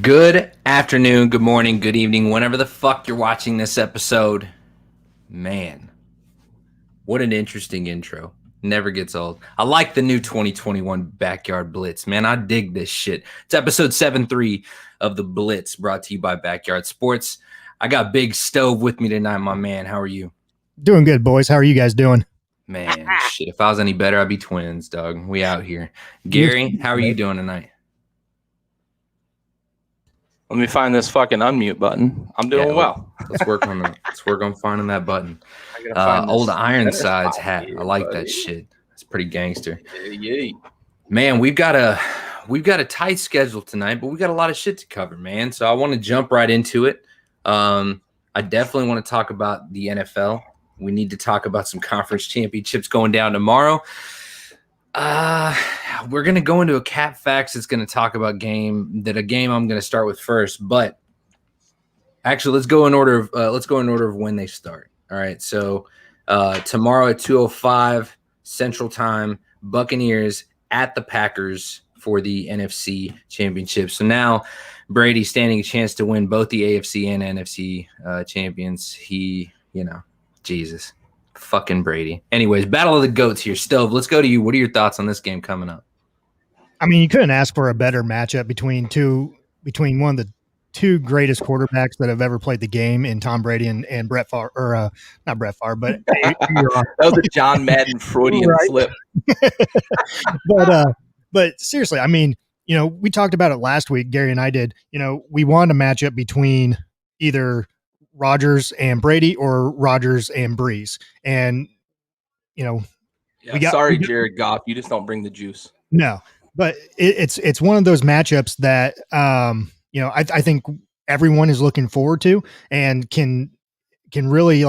Good afternoon, good morning, good evening, whenever the fuck you're watching this episode. Man, what an interesting intro. Never gets old. I like the new 2021 Backyard Blitz. Man, I dig this shit. It's episode 7-3 of the Blitz, brought to you by Backyard Sports. I got Big Stove with me tonight, my man. How are you? Doing good, boys. How are you guys doing? Man, shit. If I was any better, I'd be twins, dog. We out here. Gary, how are you doing tonight? Let me find this fucking unmute button. I'm doing well. Let's work on finding that button. Old Ironsides hat. I like that shit. It's pretty gangster. Yeah. Man, we've got a tight schedule tonight, but we got a lot of shit to cover, man. So I want to jump right into it. I definitely want to talk about the NFL. We need to talk about some conference championships going down tomorrow. We're going to go into a Cap Facts. It's going to talk about a game I'm going to start with first, but actually let's go in order of when they start. All right. So, tomorrow at 2:05 Central Time, Buccaneers at the Packers for the NFC Championship. So now Brady standing a chance to win both the AFC and NFC champions. Jesus. Fucking Brady. Anyways, Battle of the Goats here. Stove, let's go to you. What are your thoughts on this game coming up? I mean, you couldn't ask for a better matchup between one of the two greatest quarterbacks that have ever played the game in Tom Brady and Brett Favre, or not Brett Favre, but that was a John Madden Freudian slip. But seriously, I mean, we talked about it last week. Gary and I did. We wanted a matchup between either Rodgers and Brady or Rodgers and Breeze. And, sorry, Jared Goff, you just don't bring the juice. No, but it's one of those matchups that, I think everyone is looking forward to and can really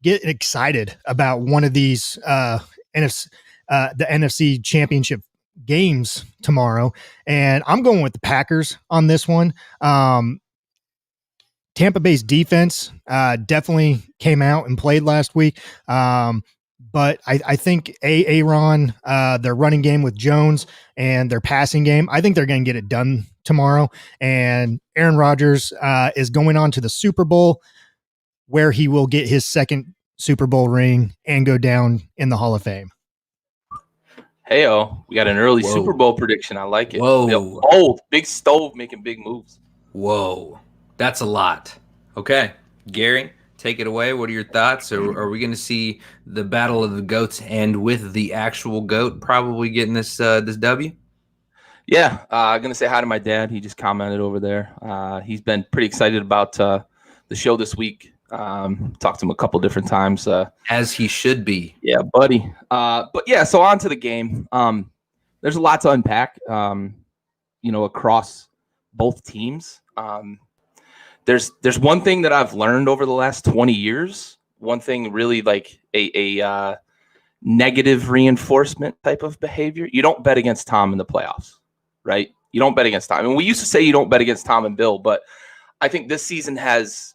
get excited about one of these, the NFC championship games tomorrow. And I'm going with the Packers on this one. Tampa Bay's defense definitely came out and played last week. But I think Aaron, their running game with Jones and their passing game, I think they're going to get it done tomorrow. And Aaron Rodgers is going on to the Super Bowl, where he will get his second Super Bowl ring and go down in the Hall of Fame. Hey-oh, we got an early Super Bowl prediction. I like it. Whoa. Old, Big Stove making big moves. Whoa. That's a lot. Okay. Gary, take it away. What are your thoughts? Are we going to see the Battle of the Goats end with the actual GOAT probably getting this W? Yeah. I'm going to say hi to my dad. He just commented over there. He's been pretty excited about the show this week. Talked to him a couple different times. As he should be. Yeah, buddy. But yeah, so on to the game. There's a lot to unpack, across both teams. There's one thing that I've learned over the last 20 years. One thing really like a negative reinforcement type of behavior. You don't bet against Tom in the playoffs, right? You don't bet against Tom. And we used to say you don't bet against Tom and Bill, but I think this season has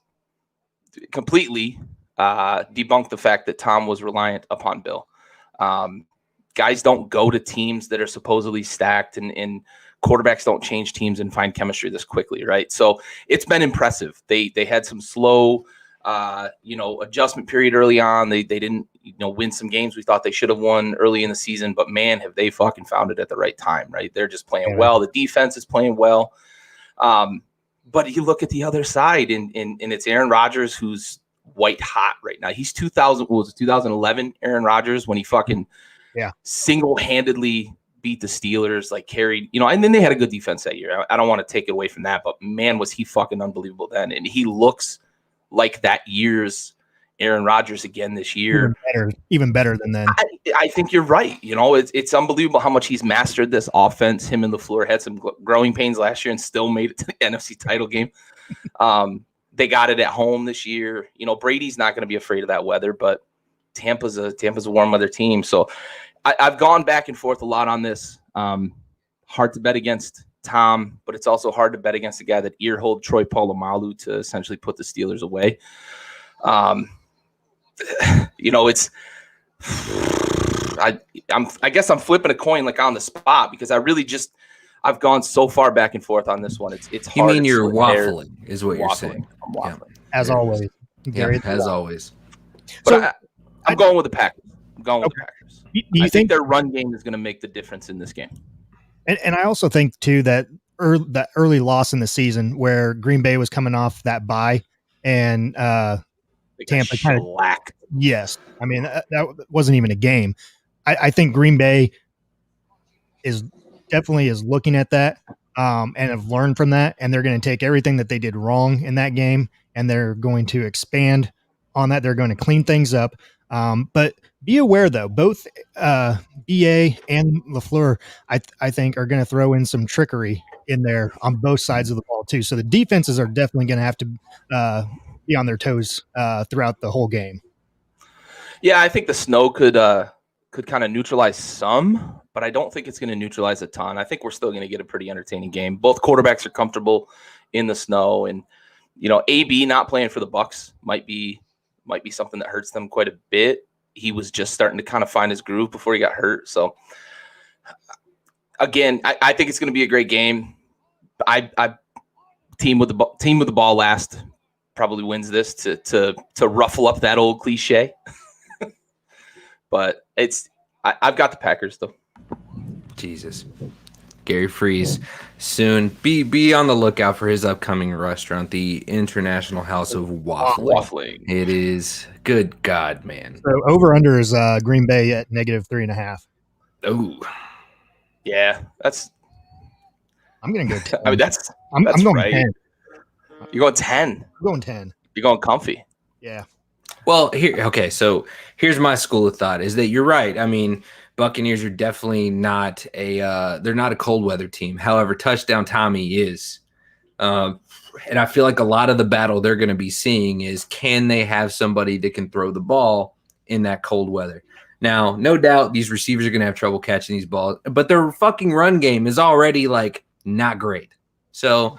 completely debunked the fact that Tom was reliant upon Bill. Guys don't go to teams that are supposedly stacked, and quarterbacks don't change teams and find chemistry this quickly, right? So it's been impressive. They had some slow, adjustment period early on. They didn't, win some games we thought they should have won early in the season, but man, have they fucking found it at the right time, right? They're just playing well. The defense is playing well. But you look at the other side, and it's Aaron Rodgers who's white hot right now. He's 2011 Aaron Rodgers when he fucking single-handedly beat the Steelers, carried, and then they had a good defense that year. I don't want to take it away from that, but man, was he fucking unbelievable then. And he looks like that year's Aaron Rodgers again this year. Even better than then. I think you're right. It's unbelievable how much he's mastered this offense. Him and LaFleur had some growing pains last year and still made it to the NFC title game. They got it at home this year. Brady's not going to be afraid of that weather, but Tampa's a warm weather team. So I've gone back and forth a lot on this. Hard to bet against Tom, but it's also hard to bet against a guy that earholed Troy Polamalu to essentially put the Steelers away. It's I guess I'm flipping a coin like on the spot because I've gone so far back and forth on this one. It's hard. You mean you're waffling is what you're saying. I'm waffling. Yeah. As always. Yeah, as always. But so, I'm going with the Packers. I'm going with the Packers. Do you think their run game is going to make the difference in this game? And I also think, too, that that early loss in the season where Green Bay was coming off that bye and Tampa kind of – yes. I mean, that wasn't even a game. I think Green Bay is looking at that and have learned from that, and they're going to take everything that they did wrong in that game, and they're going to expand on that. They're going to clean things up. But be aware, though, both BA and LaFleur, I think, are going to throw in some trickery in there on both sides of the ball, too. So the defenses are definitely going to have to be on their toes throughout the whole game. Yeah, I think the snow could kind of neutralize some, but I don't think it's going to neutralize a ton. I think we're still going to get a pretty entertaining game. Both quarterbacks are comfortable in the snow, and AB not playing for the Bucs might be something that hurts them quite a bit. He was just starting to kind of find his groove before he got hurt. So again, I think it's going to be a great game. I team with the ball last probably wins this to ruffle up that old cliche. But I've got the Packers though. Jesus. Gary Freeze soon. Be on the lookout for his upcoming restaurant, the International House of Waffling. It is, good God, man. So over under is Green Bay at -3.5. Oh, yeah, I'm gonna go 10. I mean, that's I'm going right. 10. You're going 10. I'm going 10. You're going comfy. Yeah. Well, so here's my school of thought is that you're right. I mean, Buccaneers are definitely not they're not a cold weather team. However, Touchdown Tommy is. And I feel like a lot of the battle they're going to be seeing is, can they have somebody that can throw the ball in that cold weather? Now, no doubt these receivers are going to have trouble catching these balls, but their fucking run game is already like not great. So,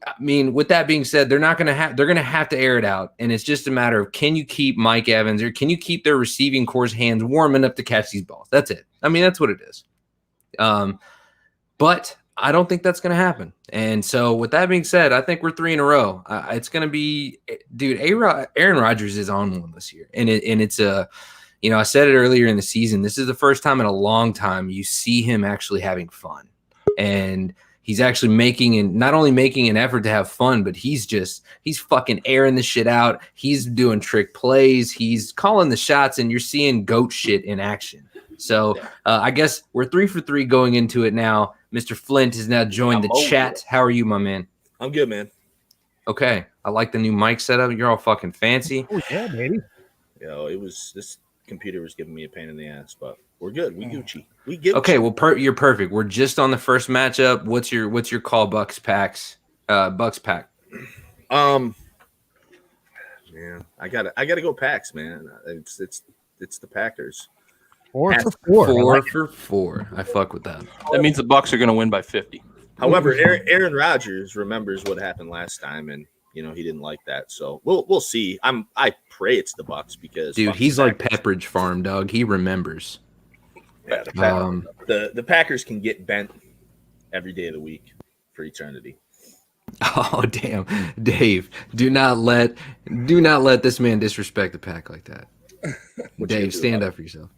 I mean, with that being said, they're going to have to air it out. And it's just a matter of, can you keep Mike Evans or can you keep their receiving core's hands warm enough to catch these balls? That's it. I mean, that's what it is. But I don't think that's going to happen. And so with that being said, I think we're 3 in a row. It's going to be, dude, Aaron Rodgers is on one this year. And it's I said it earlier in the season, this is the first time in a long time you see him actually having fun. And he's actually not only making an effort to have fun, but he's fucking airing the shit out. He's doing trick plays. He's calling the shots, and you're seeing GOAT shit in action. So I guess we're 3 for 3 going into it now. Mr. Flint has now joined the chat. How are you, my man? I'm good, man. Okay. I like the new mic setup. You're all fucking fancy. Oh, yeah, baby. This computer was giving me a pain in the ass, but we're good. We Gucci. We Gucci. Okay, well, you're perfect. We're just on the first matchup. What's your call, Bucks pack? Man, I gotta go Packs, man. It's the Packers. 4 for 4. 4 for 4. I fuck with that. That means the Bucks are going to win by 50. However, Aaron Rodgers remembers what happened last time, and he didn't like that. So we'll see. I pray it's the Bucks because dude, he's like Pepperidge Farm, dog. He remembers. Yeah, the Packers can get bent every day of the week for eternity. Oh damn, Dave! Do not let this man disrespect the Pack like that. Dave, stand up for yourself.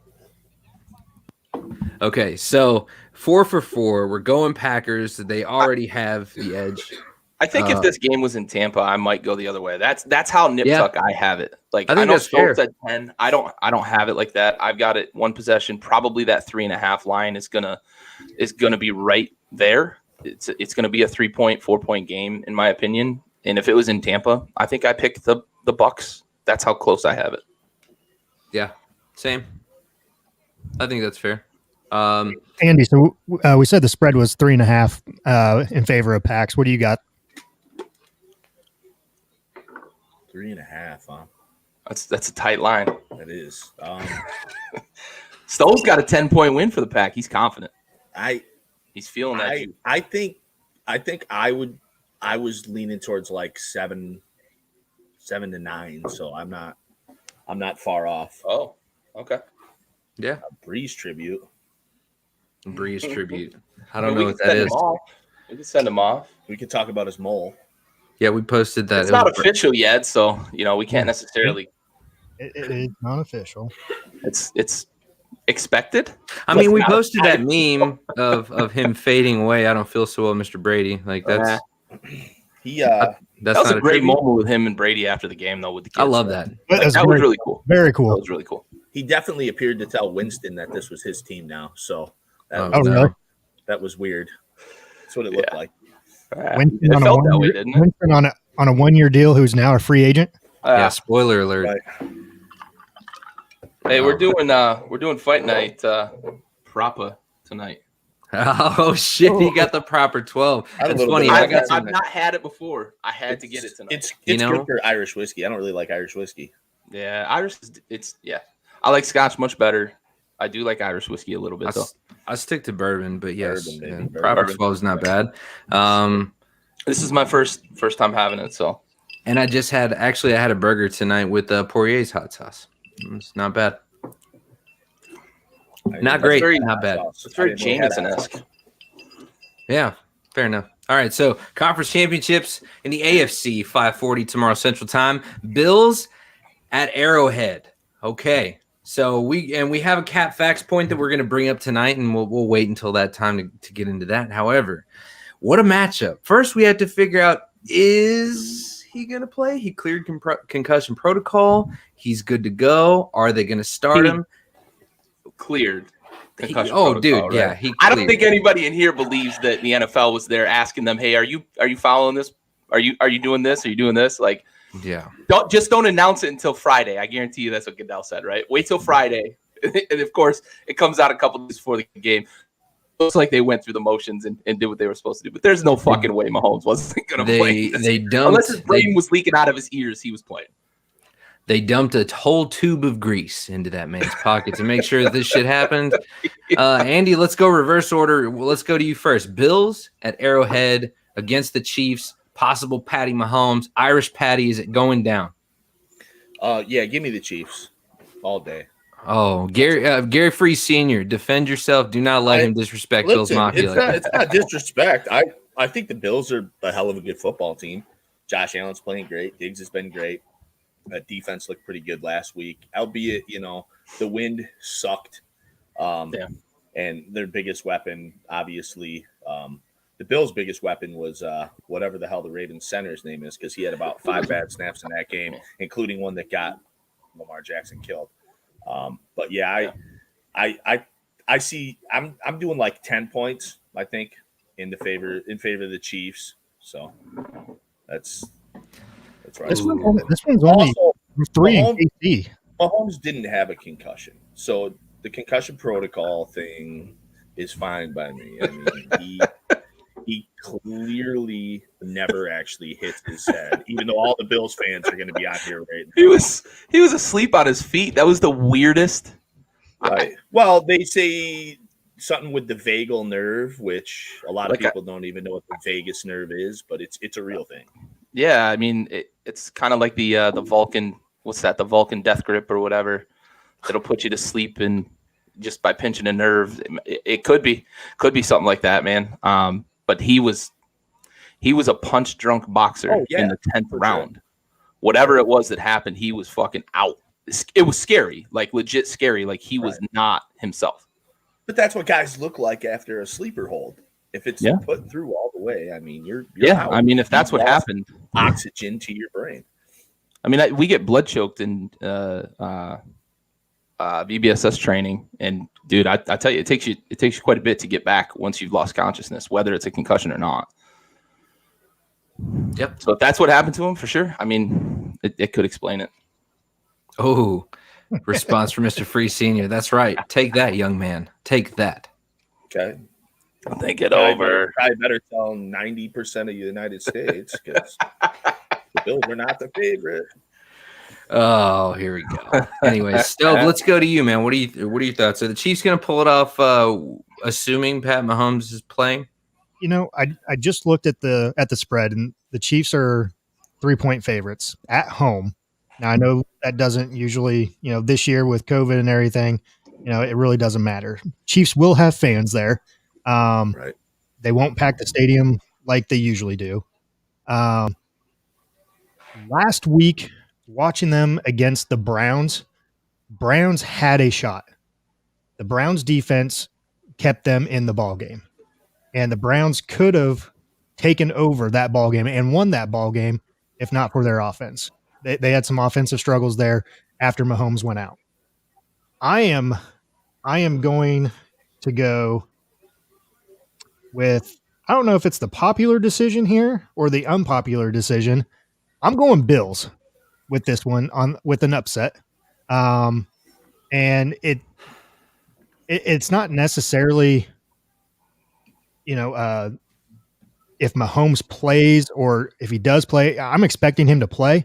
Okay, so 4 for 4. We're going Packers. They already have the edge. I think if this game was in Tampa, I might go the other way. That's how nip tuck I have it. Like I know Schultz at 10. I don't have it like that. I've got it one possession. Probably that 3.5 line is gonna be right there. It's gonna be a 4-point game in my opinion. And if it was in Tampa, I think I picked the Bucks. That's how close I have it. Yeah, same. I think that's fair. Andy, so we said the spread was 3.5 in favor of Packs. What do you got? 3.5, huh? That's a tight line. That is. Stowe's got a 10-point win for the Pack. He's confident. He's feeling that. I think I was leaning towards like 7 to 9, so I'm not far off. Oh, okay. Yeah. A Breeze tribute. Breeze tribute. I don't know what that is. We can send him off. We could talk about his mole. Yeah, we posted that. It's not official yet, so we can't necessarily. It is not official. It's expected. I mean, we posted that meme of him fading away. I don't feel so well, Mr. Brady. Like that's that was a great moment with him and Brady after the game, though. With the kids. I love that. That was really cool. Very cool. That was really cool. He definitely appeared to tell Winston that this was his team now. So that was weird. That's what it looked like. Winston It felt that way, didn't it? Winston on a 1-year deal, who's now a free agent. Yeah. Spoiler alert. Right. Hey, we're doing fight night propa tonight. Oh shit! He got the proper 12. That's funny. I've not had it before. I had to get it tonight. It's good for Irish whiskey. I don't really like Irish whiskey. Yeah, Irish. I like Scotch much better. I do like Irish whiskey a little bit though. I stick to bourbon, but yes, Bourbon. proper 12 is not bad. This is my first time having it, so. And I had a burger tonight with Poirier's hot sauce. It's not bad. Not great, not bad. It's very Jameson-esque. Yeah, fair enough. All right, so conference championships in the AFC, 5:40 tomorrow Central Time. Bills at Arrowhead. Okay, so we have a Cat Facts point that we're going to bring up tonight, and we'll wait until that time to get into that. However, what a matchup. First, we had to figure out, is he going to play? He cleared concussion protocol. He's good to go. Are they going to start him? Cleared. Protocol, dude, right? Yeah. I don't think anybody in here believes that the NFL was there asking them, "Hey, are you following this? Are you doing this? Are you doing this?" Like, yeah. Don't announce it until Friday. I guarantee you that's what Goodell said, right? Wait till Friday, and of course it comes out a couple days before the game. Looks like they went through the motions and did what they were supposed to do, but there's no fucking way Mahomes wasn't going to play. They dumped, unless his brain was leaking out of his ears, he was playing. They dumped a whole tube of grease into that man's pocket to make sure that this shit happened. Andy, let's go reverse order. Well, let's go to you first. Bills at Arrowhead against the Chiefs. Possible Patty Mahomes. Irish Patty, is it going down? Yeah, give me the Chiefs all day. Oh, Gary Freese Sr., defend yourself. Do not let him disrespect Bills Mafia. It's not disrespect. I think the Bills are a hell of a good football team. Josh Allen's playing great. Diggs has been great. Defense looked pretty good last week, albeit, the wind sucked. And their biggest weapon, obviously, the Bills' biggest weapon was whatever the hell the Ravens center's name is, because he had about 5 bad snaps in that game, including one that got Lamar Jackson killed. But yeah, I see. I'm doing like 10 points, I think, in favor of the Chiefs. So that's right. This one's only also, 3 in KC. Mahomes didn't have a concussion, so the concussion protocol thing is fine by me. I mean, he clearly never actually hit his head, even though all the Bills fans are going to be out here right now. He was asleep on his feet. That was the weirdest. Right. Well, they say something with the vagal nerve, which a lot of people don't even know what the vagus nerve is, but it's a real thing. Yeah, I mean, it's kind of like the Vulcan. What's that? The Vulcan death grip or whatever. That'll put you to sleep and just by pinching a nerve. It could be something like that, man. But he was a punch drunk boxer in the 10th round. Sure. Whatever it was that happened, he was fucking out. It was scary, like legit scary. Like he was not himself. But that's what guys look like after a sleeper hold. If it's put through all the way, I mean, you're out. I mean, if that's what happened, oxygen to your brain. I mean, we get blood choked in BBSS training, and dude, I tell you, it takes you quite a bit to get back once you've lost consciousness, whether it's a concussion or not. Yep. So if that's what happened to him, for sure, I mean, it could explain it. Oh, response from Mr. Free Senior. That's right. Take that, young man. Take that. Okay. Think it over. I better tell 90% of the United States because The Bills are not the favorite. Oh, here we go. Anyways, Stove, let's go to you, man. What are your thoughts? Are the Chiefs going to pull it off, assuming Pat Mahomes is playing? I just looked at the spread, and the Chiefs are 3-point favorites at home. Now I know that doesn't usually, this year with COVID and everything, it really doesn't matter. Chiefs will have fans there. Right. They won't pack the stadium like they usually do. Last week, watching them against the Browns had a shot. The Browns defense kept them in the ball game, and the Browns could have taken over that ball game and won that ball game if not for their offense. They had some offensive struggles there after Mahomes went out. I am going to go with, I don't know if it's the popular decision here or the unpopular decision. I'm going Bills with this one with an upset. And it's not necessarily, if Mahomes plays or if he does play. I'm expecting him to play.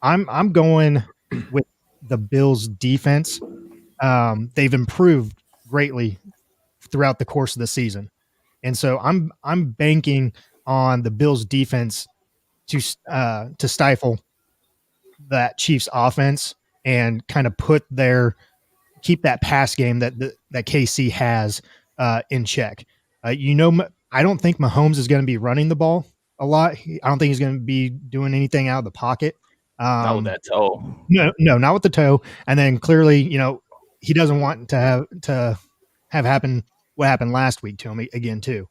I'm going with the Bills defense. They've improved greatly throughout the course of the season. And so I'm banking on the Bills defense to stifle that Chiefs offense and kind of keep that pass game that KC has in check. I don't think Mahomes is going to be running the ball a lot. I don't think he's going to be doing anything out of the pocket. Not with that toe. No, not with the toe. And then clearly, he doesn't want to have happen what happened last week to him again too.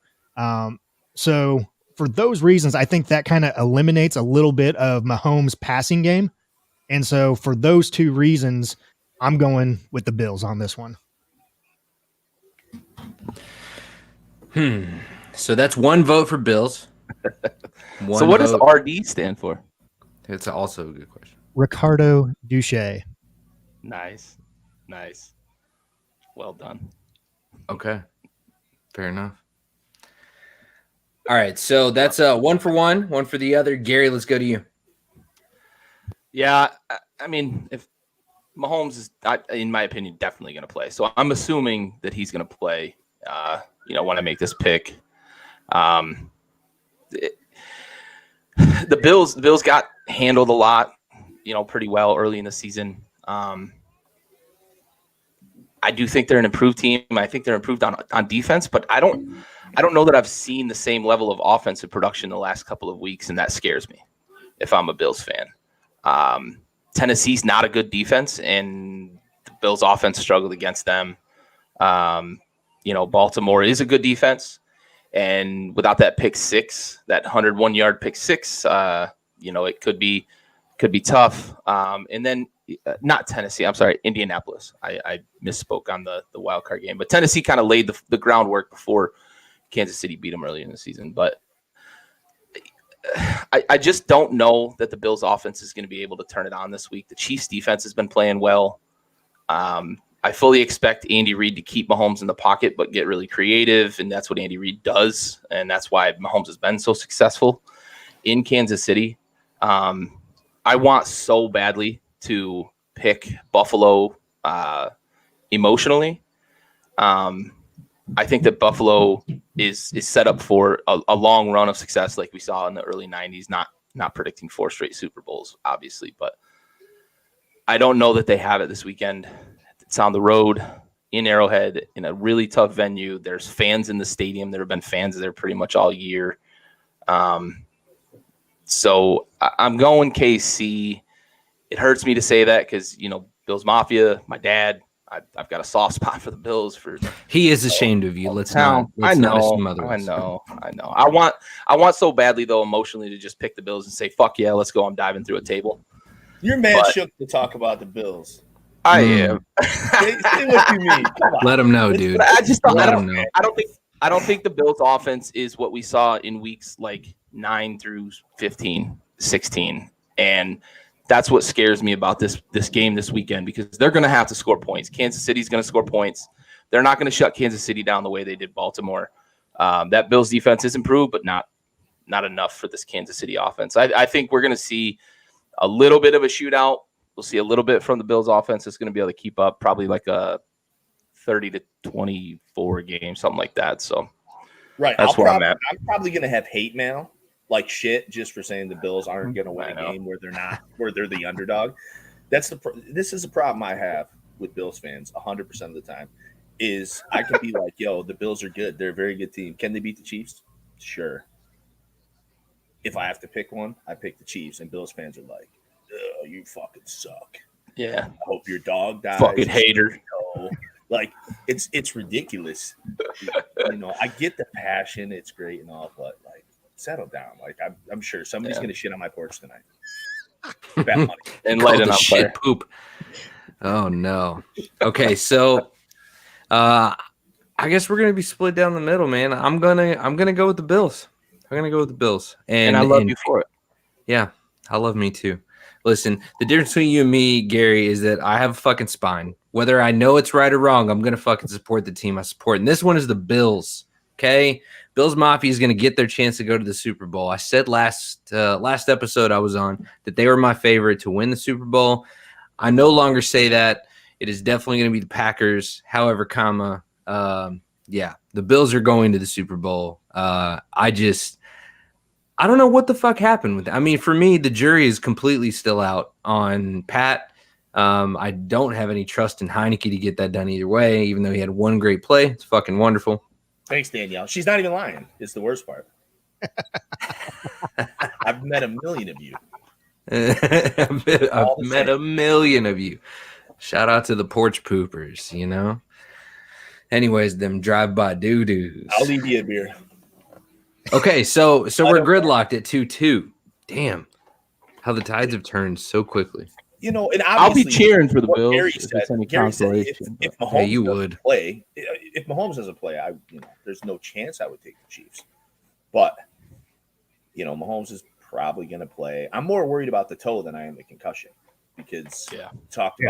So for those reasons, I think that kind of eliminates a little bit of Mahomes' passing game. And so for those two reasons, I'm going with the Bills on this one. So that's one vote for Bills. So what does RD stand for? It's also a good question. Ricardo Duche. Nice. Well done. Okay. Fair enough. All right. So that's one for one for the other. Gary, let's go to you. Yeah. I mean, if Mahomes is, in my opinion, definitely going to play. So I'm assuming that he's going to play, when I make this pick. The Bills got handled a lot, pretty well early in the season. I do think they're an improved team. I think they're improved on defense, but I don't know that I've seen the same level of offensive production the last couple of weeks, and that scares me if I'm a Bills fan. Tennessee's not a good defense, and the Bills' offense struggled against them. Baltimore is a good defense, and without that pick six, that 101-yard pick six, it could be tough. And then not Tennessee, I'm sorry, Indianapolis. I misspoke on the wild card game, but Tennessee kind of laid the groundwork before Kansas City beat them early in the season. But I just don't know that the Bills offense is going to be able to turn it on this week. The Chiefs defense has been playing well. I fully expect Andy Reid to keep Mahomes in the pocket, but get really creative. And that's what Andy Reid does. And that's why Mahomes has been so successful in Kansas City. I want so badly to pick Buffalo emotionally. I think that Buffalo is set up for a long run of success like we saw in the early 90s, not predicting 4 straight Super Bowls, obviously, but I don't know that they have it this weekend. It's on the road in Arrowhead in a really tough venue. There's fans in the stadium. There have been fans there pretty much all year. So I'm going KC. It hurts me to say that because, Bills Mafia, my dad, I've got a soft spot for the Bills. He is ashamed of you. Let's not. I know. I want so badly though, emotionally, to just pick the Bills and say, "Fuck yeah, let's go." I'm diving through a table. You're mad shook to talk about the Bills. I am. Say what you mean. Let him know, dude. I don't think the Bills offense is what we saw in weeks like 9 through 15, 16, and that's what scares me about this game this weekend, because they're going to have to score points. Kansas City's going to score points. They're not going to shut Kansas City down the way they did Baltimore. That Bills defense is improved, but not not enough for this Kansas City offense. I think we're going to see a little bit of a shootout. We'll see a little bit from the Bills offense. It's going to be able to keep up, probably like a 30-24 game, something like that. So right, that's where I'm at. I'm probably going to have hate mail like shit just for saying the Bills aren't going to win a game where they're the underdog. This is a problem I have with Bills fans 100% of the time. Is I can be like, yo, the Bills are good. They're a very good team. Can they beat the Chiefs? Sure. If I have to pick one, I pick the Chiefs. And Bills fans are like, oh, you fucking suck. Yeah. I hope your dog dies. Fucking hater. Like, it's ridiculous. I get the passion. It's great and all, but, like, settle down. Like, I'm sure somebody's going to shit on my porch tonight. Bet money. And light it on fire. Poop. Oh, no. Okay, so I guess we're gonna be split down the middle, man. I'm gonna go with the Bills. And I love you for it. Yeah, I love me too. Listen, the difference between you and me, Gary, is that I have a fucking spine. Whether I know it's right or wrong, I'm gonna fucking support the team I support. And this one is the Bills. Okay, Bills Mafia is gonna get their chance to go to the Super Bowl. I said last episode I was on that they were my favorite to win the Super Bowl. I no longer say that. It is definitely going to be the Packers. However, the Bills are going to the Super Bowl. I don't know what the fuck happened with it. I mean, for me, the jury is completely still out on Pat. I don't have any trust in Heineke to get that done either way, even though he had one great play. It's fucking wonderful. Thanks, Danielle. She's not even lying. It's the worst part. I've met a million of you. I've met a million of you. Shout out to the porch poopers, Anyways, them drive-by doo-doos. I'll leave you a beer. Okay, so we're gridlocked at 2-2. Damn, how the tides have turned so quickly. And I'll be cheering for the Bills. Gary said, if Mahomes would play, if Mahomes doesn't play, there's no chance I would take the Chiefs. But Mahomes is probably going to play. I'm more worried about the toe than I am the concussion. Because Phil talked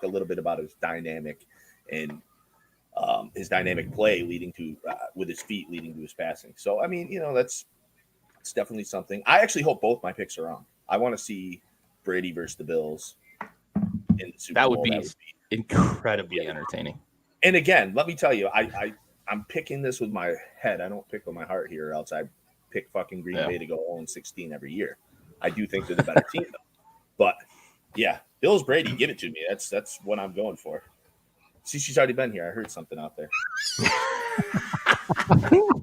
a little bit about his dynamic and his dynamic play leading to with his feet leading to his passing. So I mean, it's definitely something. I actually hope both my picks are wrong. I want to see Brady versus the Bills in the Super Bowl. That would be incredibly entertaining. And again, let me tell you, I'm picking this with my head. I don't pick with my heart here, or else I pick fucking Green Bay to go 0-16 every year. I do think they're the better team though, but. Yeah, Bills Brady, give it to me. That's what I'm going for. See, she's already been here. I heard something out there.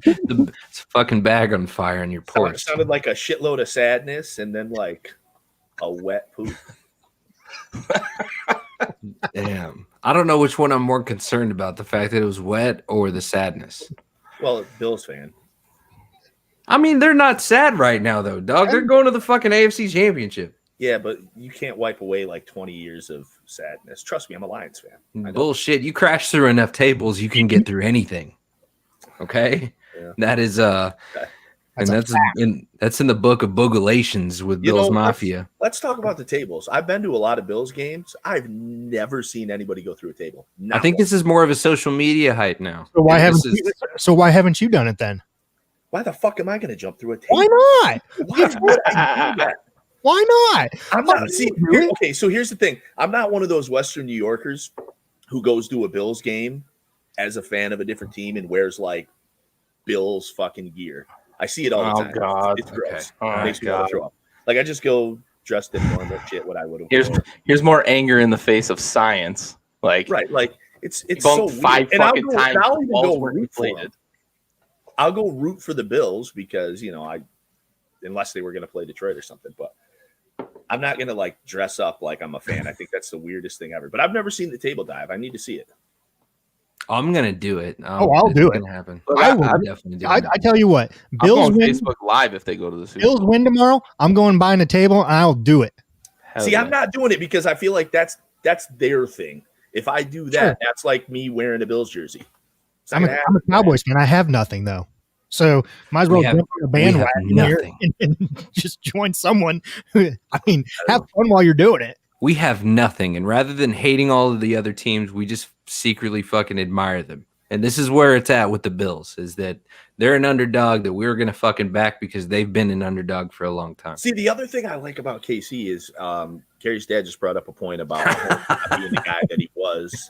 It's a fucking bag on fire on your porch. Sounded like a shitload of sadness and then like a wet poop. Damn. I don't know which one I'm more concerned about, the fact that it was wet or the sadness. Well, Bills fan. I mean, they're not sad right now, though, dog. They're going to the fucking AFC Championship. Yeah, but you can't wipe away like 20 years of sadness. Trust me, I'm a Lions fan. Bullshit. You crash through enough tables, you can get through anything. Okay? Yeah. That is that's in the book of Boogalations with Bills Mafia. Let's talk about the tables. I've been to a lot of Bills games. I've never seen anybody go through a table. I think this is more of a social media hype now. So why haven't you done it then? Why the fuck am I going to jump through a table? Why not? Why would I do that? Why not? I'm not. Okay, so here's the thing. I'm not one of those Western New Yorkers who goes to a Bills game as a fan of a different team and wears like Bills fucking gear. I see it all the time. God. It's gross. Okay. It makes me want to throw up. Like I just go dressed in normal shit. What I would have. Here's more anger in the face of science. Like right. Like it's so five weird. fucking times. I'll go root for the Bills because unless they were going to play Detroit or something, but. I'm not going to like dress up like I'm a fan. I think that's the weirdest thing ever. But I've never seen the table dive. I need to see it. I'm going to do it. I'll do it. Happen. I will definitely do it. I tell you what, Bills win. Facebook Live if they go to the Super Bowl. Bills win tomorrow. I'm going buying a table and I'll do it. I'm not doing it because I feel like that's their thing. If I do that, that's like me wearing a Bills jersey. I'm a Cowboys fan. I have nothing though. So might as well jump on a bandwagon here and just join someone. Have fun while you're doing it. We have nothing, and rather than hating all of the other teams, we just secretly fucking admire them. And this is where it's at with the Bills, is that they're an underdog that we're going to fucking back because they've been an underdog for a long time. See, the other thing I like about KC is Gary's dad just brought up a point about not being the guy that he was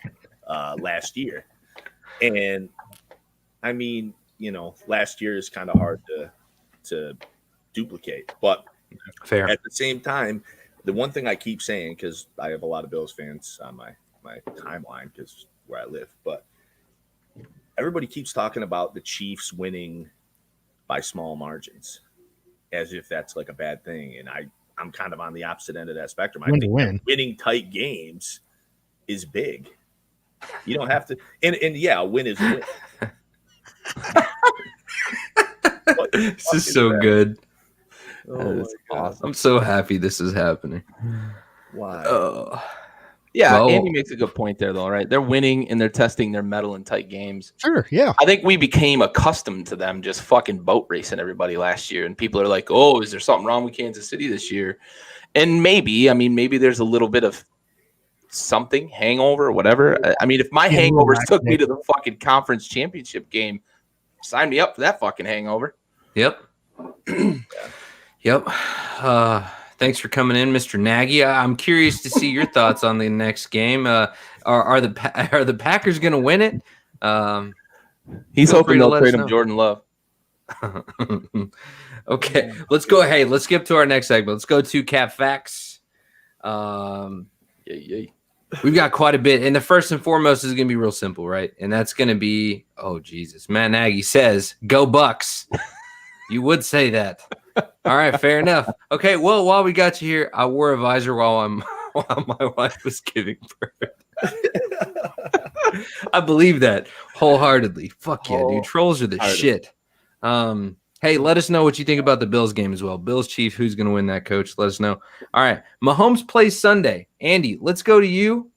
last year. And, I mean, last year is kind of hard to duplicate. But fair. At the same time, the one thing I keep saying, because I have a lot of Bills fans on my timeline because where I live, but everybody keeps talking about the Chiefs winning by small margins as if that's like a bad thing. And I'm kind of on the opposite end of that spectrum. I think winning tight games is big. You don't have to – and yeah, a win is a win. This is so good. Oh, awesome. I'm so happy this is happening. Why? Yeah, well, Andy makes a good point there, though, right? They're winning and they're testing their mettle in tight games. Sure, yeah. I think we became accustomed to them just fucking boat racing everybody last year, and people are like, "Oh, is there something wrong with Kansas City this year?" And maybe there's a little bit of something hangover or whatever. I mean, if my hangovers took me to the fucking conference championship game, sign me up for that fucking hangover. Yep. Yep. Thanks for coming in, Mr. Nagy. I'm curious to see your thoughts on the next game. Are the Packers going to win it? He's hoping they'll trade him Jordan Love. Okay, let's go. Hey, let's skip to our next segment. Let's go to Cap Facts. We've got quite a bit, and the first and foremost is going to be real simple, right? And that's going to be, oh Jesus, Matt Nagy says, "Go Bucks." You would say that. All right, fair enough. Okay, well, while we got you here, I wore a visor while my wife was giving birth. I believe that wholeheartedly. Fuck yeah, dude. Trolls are the shit. Hey, let us know what you think about the Bills game as well. Bills Chief, who's going to win that, coach? Let us know. All right, Mahomes plays Sunday. Andy, let's go to you.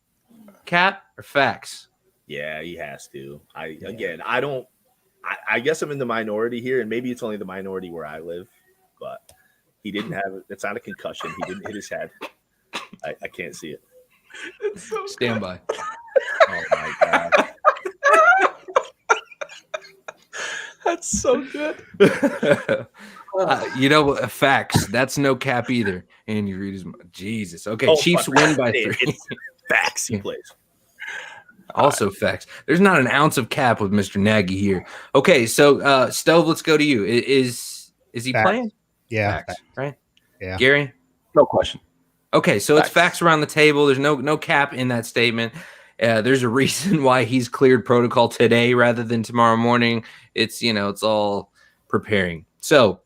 Cap or facts? Yeah, he has to. I guess I'm in the minority here, and maybe it's only the minority where I live, but he didn't have it. It's not a concussion. He didn't hit his head. I can't see it. So stand by. Oh, my God. That's so good. Facts. That's no cap either. And you read his Jesus. Okay, Chiefs win by 3. Facts. He plays. Also facts. There's not an ounce of cap with Mr. Nagy here. Okay, so Stove, let's go to you. Is he facts. playing? Yeah. Facts, right? Yeah. Gary? No question. Okay, so it's facts around the table. There's no cap in that statement. There's a reason why he's cleared protocol today rather than tomorrow morning. It's all preparing. So,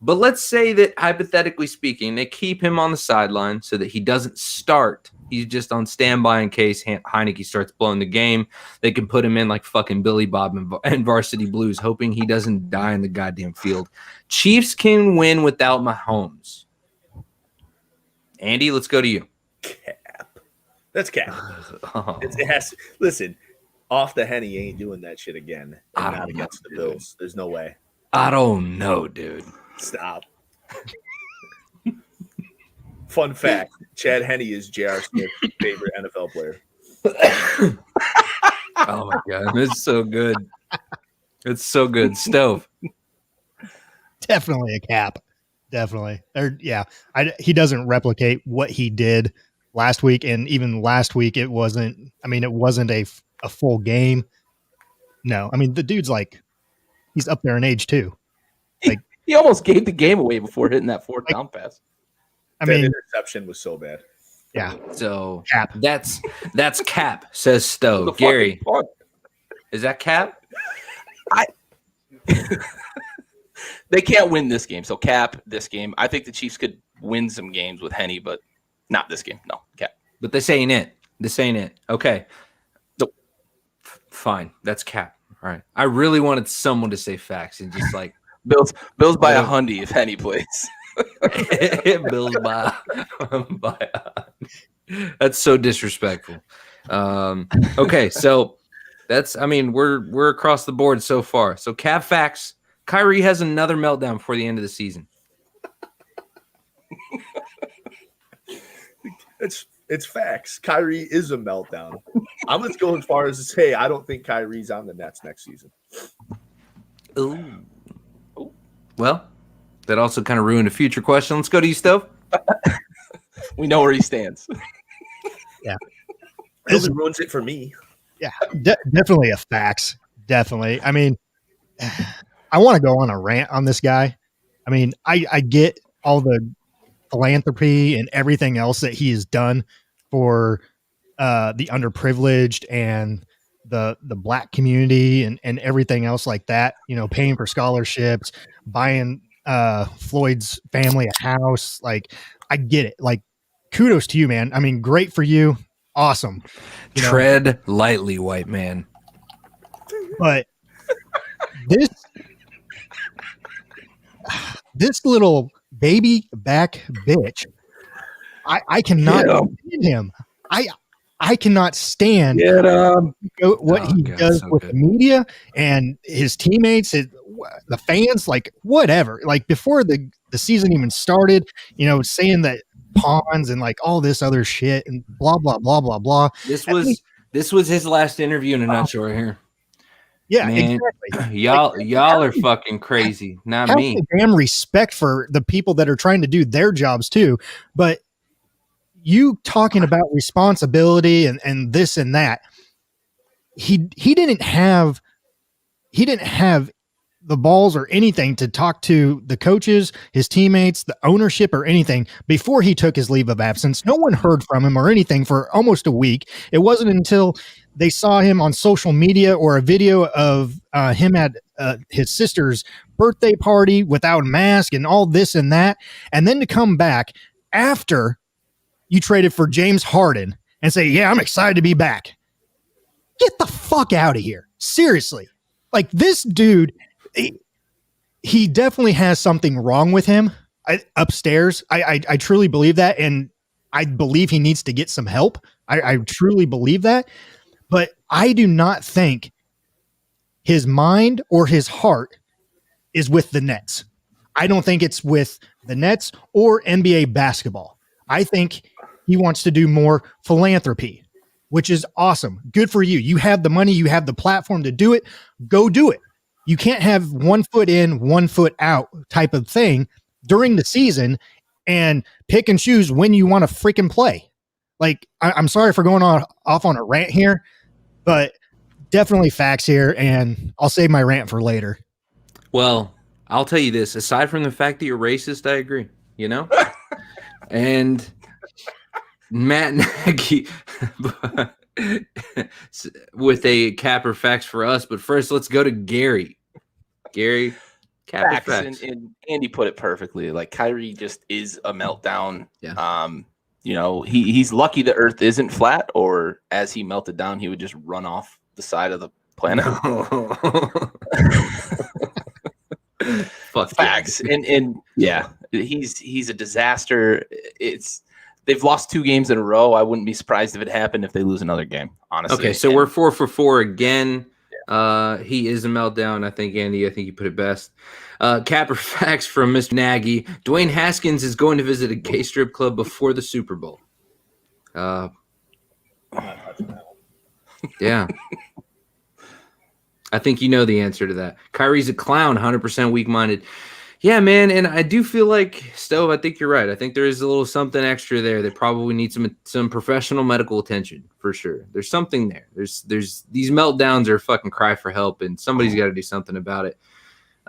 but let's say that hypothetically speaking, they keep him on the sideline so that he doesn't start. He's just on standby in case Heineke starts blowing the game. They can put him in like fucking Billy Bob and Varsity Blues, hoping he doesn't die in the goddamn field. Chiefs can win without Mahomes. Andy, let's go to you. Cap. That's cap. It has. Listen, off the Henny ain't doing that shit again. And not against the Bills. There's no way. I don't know, dude. Stop. Fun fact: Chad Henne is J.R. Smith's favorite NFL player. Oh my god, it's so good. It's so good. Stove. Definitely a cap. Definitely. He doesn't replicate what he did last week, and even last week it wasn't a full game. No, I mean the dude's he's up there in age too. He almost gave the game away before hitting that fourth down pass. That interception was so bad. Yeah. So cap. That's cap, says Stove. Gary, is that cap? They can't win this game, so cap this game. I think the Chiefs could win some games with Henne, but not this game. No, cap. But this ain't it. This ain't it. Okay. Nope. Fine. That's cap. All right. I really wanted someone to say facts and just Bills buy a Hyundai if Henne plays. Bills buy. That's so disrespectful. Okay, so we're across the board so far. So cap facts. Kyrie has another meltdown before the end of the season. It's facts. Kyrie is a meltdown. I'm going to go as far as to say I don't think Kyrie's on the Nets next season. Ooh. Well, that also kind of ruined a future question. Let's go to you, Stove. We know where he stands. Yeah. It ruins it for me. Yeah, definitely a fax. Definitely. I mean, I want to go on a rant on this guy. I mean, I get all the philanthropy and everything else that he has done for the underprivileged and the black community and everything else like that, you know, paying for scholarships, buying Floyd's family a house. Like, I get it. Like, kudos to you, man. I mean, great for you. Awesome. You know, Tread lightly, white man. but this little baby back bitch, I cannot stand him. I cannot stand what he does so with the media and his teammates, the fans, like whatever. Like before the season even started, you know, saying that pawns and like all this other shit and blah blah blah blah blah. This was his last interview in a nutshell right here. Yeah, man, exactly. Y'all are fucking crazy. Not have me. Damn respect for the people that are trying to do their jobs too, but you talking about responsibility and this and that. He didn't have the balls or anything to talk to the coaches, his teammates, the ownership or anything before he took his leave of absence. No one heard from him or anything for almost a week. It wasn't until they saw him on social media or a video of him at his sister's birthday party without a mask and all this and that. And then to come back after you traded for James Harden and say, yeah, I'm excited to be back. Get the fuck out of here. Seriously. Like this dude, he definitely has something wrong with him upstairs. I truly believe that. And I believe he needs to get some help. I truly believe that. But I do not think his mind or his heart is with the Nets. I don't think it's with the Nets or NBA basketball. I think he wants to do more philanthropy, which is awesome. Good for you. You have the money. You have the platform to do it. Go do it. You can't have 1 foot in, 1 foot out type of thing during the season and pick and choose when you want to freaking play. Like, I'm sorry for going off on a rant here, but definitely facts here, and I'll save my rant for later. Well, I'll tell you this. Aside from the fact that you're racist, I agree, you know? And Matt Nagy with a capper facts for us. But first, let's go to Gary. Gary, capper facts. And Andy put it perfectly. Like, Kyrie just is a meltdown. Yeah. You know, he's lucky the earth isn't flat, or as he melted down, he would just run off the side of the planet. Fuck facts. Yeah. And yeah, he's a disaster. They've lost 2 games in a row. I wouldn't be surprised if it happened if they lose another game, honestly. Okay, so we're 4 for 4 again. Yeah. He is a meltdown. I think, Andy, you put it best. Capper facts from Mr. Nagy. Dwayne Haskins is going to visit a gay strip club before the Super Bowl. Yeah. I think you know the answer to that. Kyrie's a clown, 100% weak-minded. Yeah, man, and I do feel like, Stove, I think you're right. I think there is a little something extra there that probably needs some professional medical attention, for sure. There's something there. There's these meltdowns are fucking cry for help, and somebody's got to do something about it.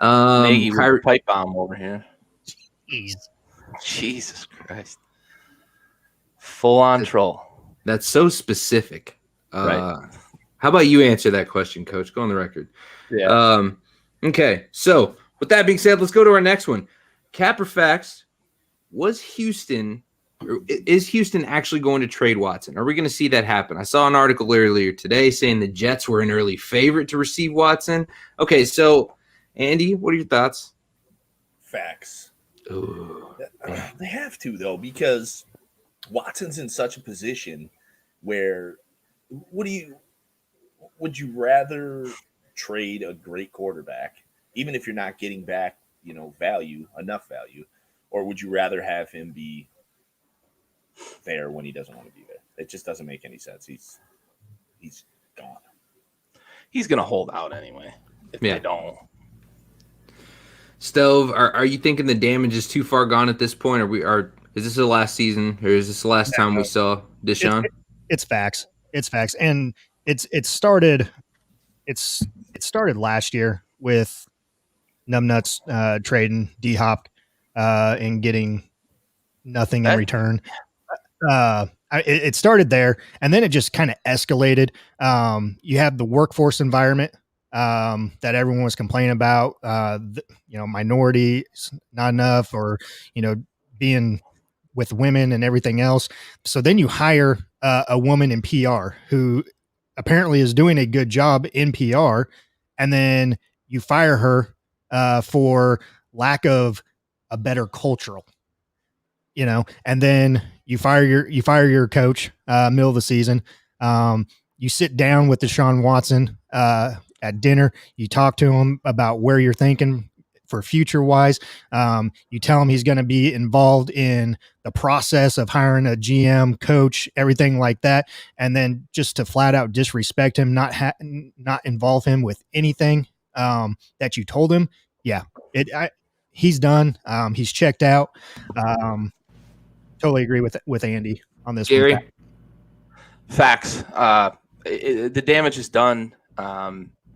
Nagy with a pipe bomb over here. Jeez. Jesus Christ. Full-on troll. That's so specific. Right. How about you answer that question, Coach? Go on the record. Yeah. Okay, so with that being said, let's go to our next one. Capper facts. Is Houston actually going to trade Watson? Are we going to see that happen? I saw an article earlier today saying the Jets were an early favorite to receive Watson. Okay, so Andy, what are your thoughts? Facts. Ooh, they have to, though, because Watson's in such a position where would you rather trade a great quarterback, even if you're not getting back, enough value, or would you rather have him be there when he doesn't want to be there? It just doesn't make any sense. he's gone. He's going to hold out anyway if they don't. Stove, are you thinking the damage is too far gone at this point? Is this the last season, or is this the last time we saw Deshaun? It's facts. It's facts, and it started last year with Numbnuts trading D-Hop and getting nothing in return. It started there, and then it just kind of escalated. You have the workforce environment that everyone was complaining about, minority not enough, or, being with women and everything else. So then you hire a woman in PR who apparently is doing a good job in PR, and then you fire her for lack of a better cultural, and then you fire your coach middle of the season. You sit down with Deshaun Watson at dinner. You talk to him about where you're thinking for future wise. You tell him he's going to be involved in the process of hiring a GM, coach, everything like that. And then just to flat out disrespect him, not involve him with anything that you told him. Yeah, he's done. He's checked out. Totally agree with Andy on this. Gary? One. Facts. The damage is done.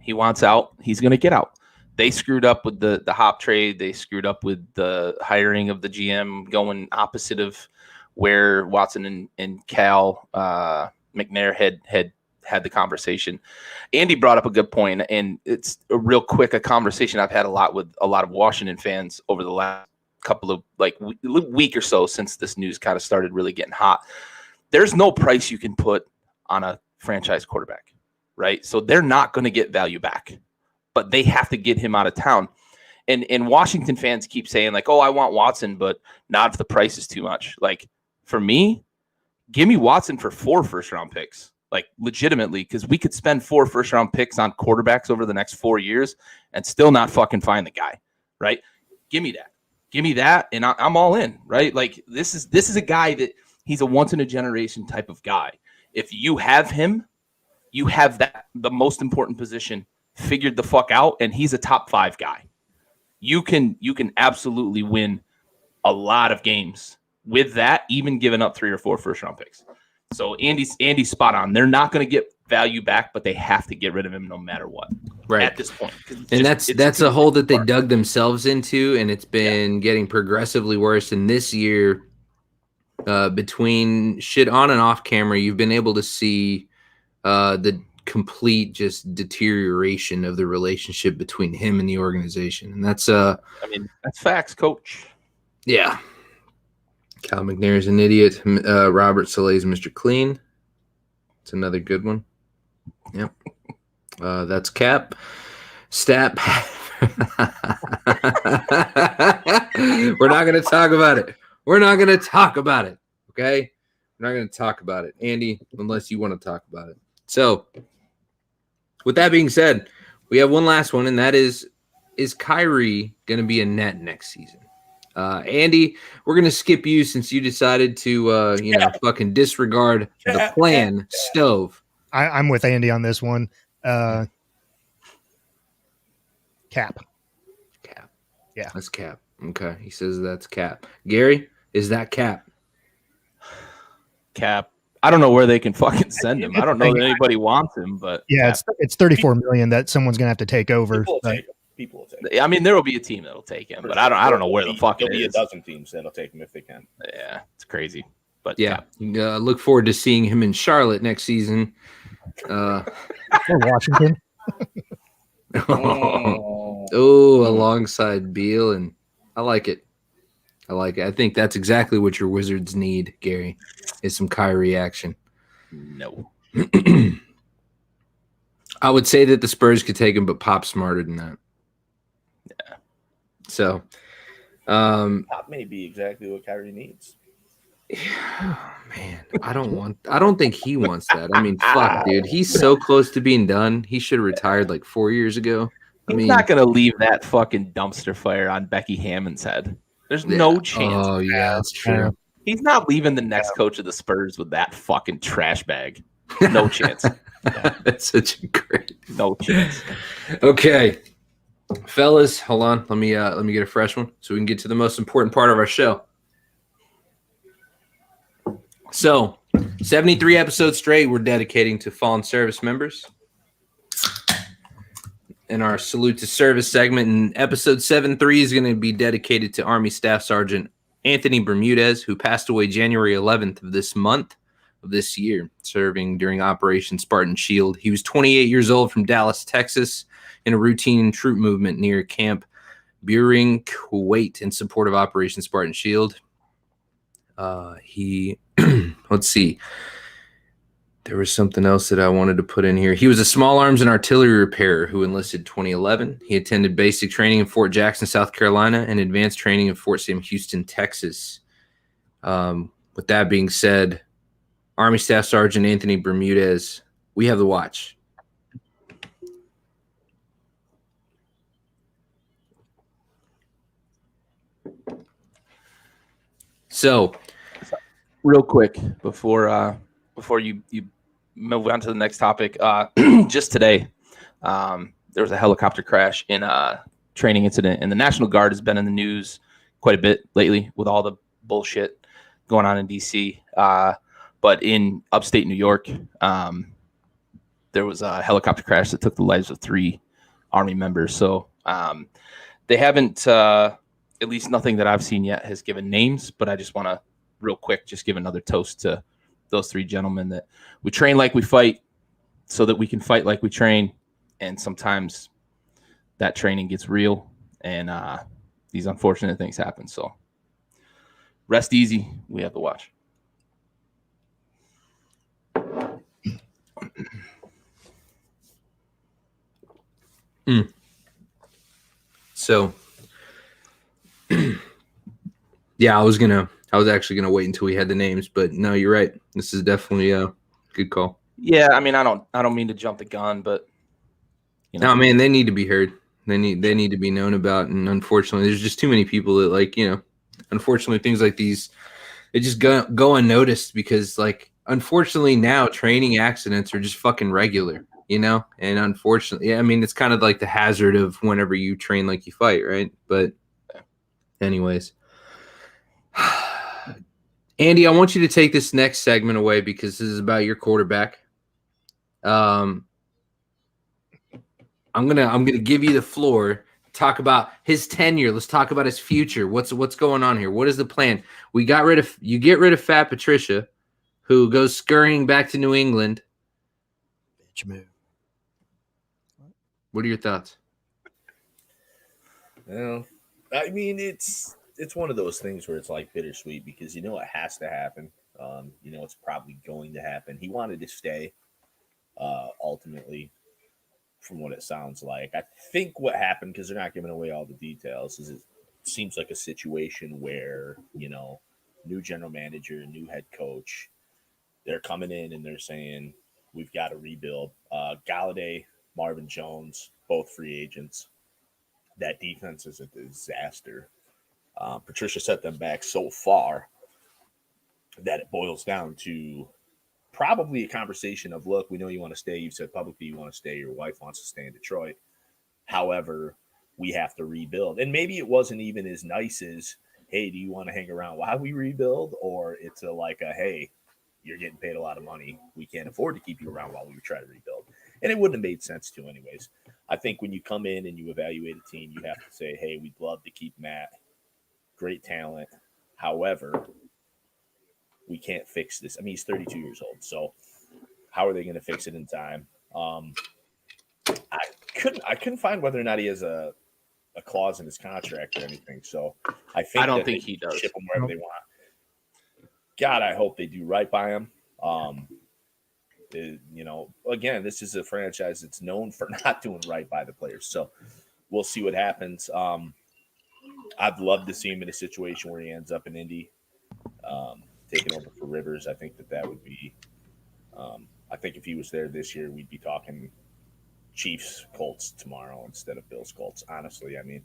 He wants out. He's going to get out. They screwed up with the Hop trade. They screwed up with the hiring of the GM, going opposite of where Watson and Cal McNair had the conversation. Andy brought up a good point, and it's a real quick conversation I've had a lot with a lot of Washington fans over the last couple of week or so since this news kind of started really getting hot. There's no price you can put on a franchise quarterback, right? So they're not going to get value back, but they have to get him out of town. And Washington fans keep saying like, oh, I want Watson, but not if the price is too much. Like, for me, give me Watson for 4 first-round picks, like legitimately, because we could spend 4 first-round picks on quarterbacks over the next 4 years and still not fucking find the guy, right? Give me that, and I'm all in, right? Like, this is a guy that he's a once-in-a-generation type of guy. If you have him, you have the most important position figured the fuck out, and he's a top 5 guy. You can absolutely win a lot of games with that, even giving up 3 or 4 first-round picks. So Andy's spot on. They're not going to get value back, but they have to get rid of him no matter what. Right at this point. And that's a hole that they dug themselves into, and it's been getting progressively worse. And this year, between shit on and off camera, you've been able to see the complete just deterioration of the relationship between him and the organization. And that's that's facts, coach. Yeah. Cal McNair's an idiot. Robert Saleh's Mr. Clean. It's another good one. Yep. That's Cap. Stat. We're not going to talk about it. We're not going to talk about it. Okay? We're not going to talk about it, Andy, unless you want to talk about it. So, with that being said, we have one last one, and that is Kyrie going to be a net next season? Andy, we're going to skip you since you decided to, fucking disregard the plan. Stove. I'm with Andy on this one. Cap. Yeah. That's Cap. Okay. He says that's Cap. Gary, is that Cap? Cap. I don't know where they can fucking send him. I don't know that anybody wants him, but yeah, it's $34 million that someone's going to have to take over. People will take him. I mean, there will be a team that'll take him, but I don't know where the fuck it is. There'll be a dozen teams that'll take him if they can. Yeah, it's crazy. But yeah, look forward to seeing him in Charlotte next season. Or Washington. Alongside Beal, and I like it. I think that's exactly what your Wizards need, Gary, is some Kyrie action. No. I would say that the Spurs could take him, but Pop's smarter than that. Yeah. So, Pop may be exactly what Kyrie needs. Yeah, man, I don't think he wants that. I mean, fuck, dude. He's so close to being done. He should have retired like 4 years ago. He's not going to leave that fucking dumpster fire on Becky Hammond's head. There's no chance. Oh, yeah, that's true. He's not leaving the next coach of the Spurs with that fucking trash bag. No chance. That's such a great. No chance. Okay, fellas, hold on. Let me get a fresh one so we can get to the most important part of our show. So, 73 episodes straight we're dedicating to fallen service members. In our salute to service segment, and episode 73 is going to be dedicated to Army Staff Sergeant Anthony Bermudez, who passed away January 11th of this month of this year, serving during Operation Spartan Shield. He was 28 years old from Dallas, Texas, in a routine troop movement near Camp Buehring, Kuwait, in support of Operation Spartan Shield. Let's see. There was something else that I wanted to put in here. He was a small arms and artillery repairer who enlisted 2011. He attended basic training in Fort Jackson, South Carolina, and advanced training in Fort Sam Houston, Texas. With that being said, Army Staff Sergeant Anthony Bermudez, we have the watch. So, real quick before you move on to the next topic, just today there was a helicopter crash in a training incident, and the National Guard has been in the news quite a bit lately with all the bullshit going on in DC. But in upstate New York, there was a helicopter crash that took the lives of 3 Army members. So they haven't, at least nothing that I've seen yet, has given names, but I just want to real quick just give another toast to those 3 gentlemen, that we train like we fight so that we can fight like we train. And sometimes that training gets real and these unfortunate things happen. So rest easy. We have to watch. So, yeah, I was actually gonna wait until we had the names, but no, you're right. This is definitely a good call. Yeah, I mean, I don't mean to jump the gun, but no, man, they need to be heard. They need to be known about, and unfortunately, there's just too many people that unfortunately, things like these, they just go unnoticed because, unfortunately, now training accidents are just fucking regular, and unfortunately, I mean, it's kind of like the hazard of whenever you train like you fight, right? But anyways. Andy, I want you to take this next segment away because this is about your quarterback. I'm gonna give you the floor. Talk about his tenure. Let's talk about his future. What's going on here? What is the plan? You get rid of Fat Patricia, who goes scurrying back to New England. Bitch move. What are your thoughts? Well, I mean, it's one of those things where it's like bittersweet because it has to happen. It's probably going to happen. He wanted to stay, ultimately, from what it sounds like. I think what happened, because they're not giving away all the details, is it seems like a situation where, new general manager, new head coach, they're coming in and they're saying, we've got to rebuild. Galladay, Marvin Jones, both free agents. That defense is a disaster. Patricia set them back so far that it boils down to probably a conversation of, look, we know you want to stay. You've said publicly you want to stay. Your wife wants to stay in Detroit. However, we have to rebuild. And maybe it wasn't even as nice as, hey, do you want to hang around while we rebuild? Or it's hey, you're getting paid a lot of money. We can't afford to keep you around while we try to rebuild. And it wouldn't have made sense to anyways. I think when you come in and you evaluate a team, you have to say, hey, we'd love to keep Matt. Great talent. However, we can't fix this. I mean, he's 32 years old. So how are they going to fix it in time? I couldn't find whether or not he has a clause in his contract or anything. So I don't think he does. Ship him wherever they want. God, I hope they do right by him. Again, this is a franchise that's known for not doing right by the players. So we'll see what happens. I'd love to see him in a situation where he ends up in Indy, taking over for Rivers. I think that would be I think if he was there this year, we'd be talking Chiefs, Colts tomorrow instead of Bills, Colts. Honestly, I mean,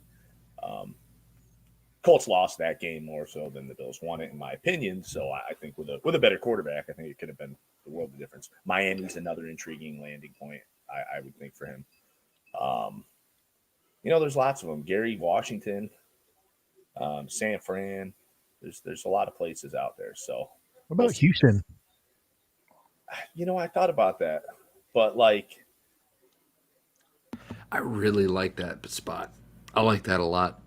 Colts lost that game more so than the Bills won it, in my opinion. So I think with a better quarterback, I think it could have been the world of difference. Miami's another intriguing landing point, I would think, for him. There's lots of them. Gary Washington, San Fran. There's a lot of places out there. So What about Houston? I thought about that, but I really like that spot. I like that a lot.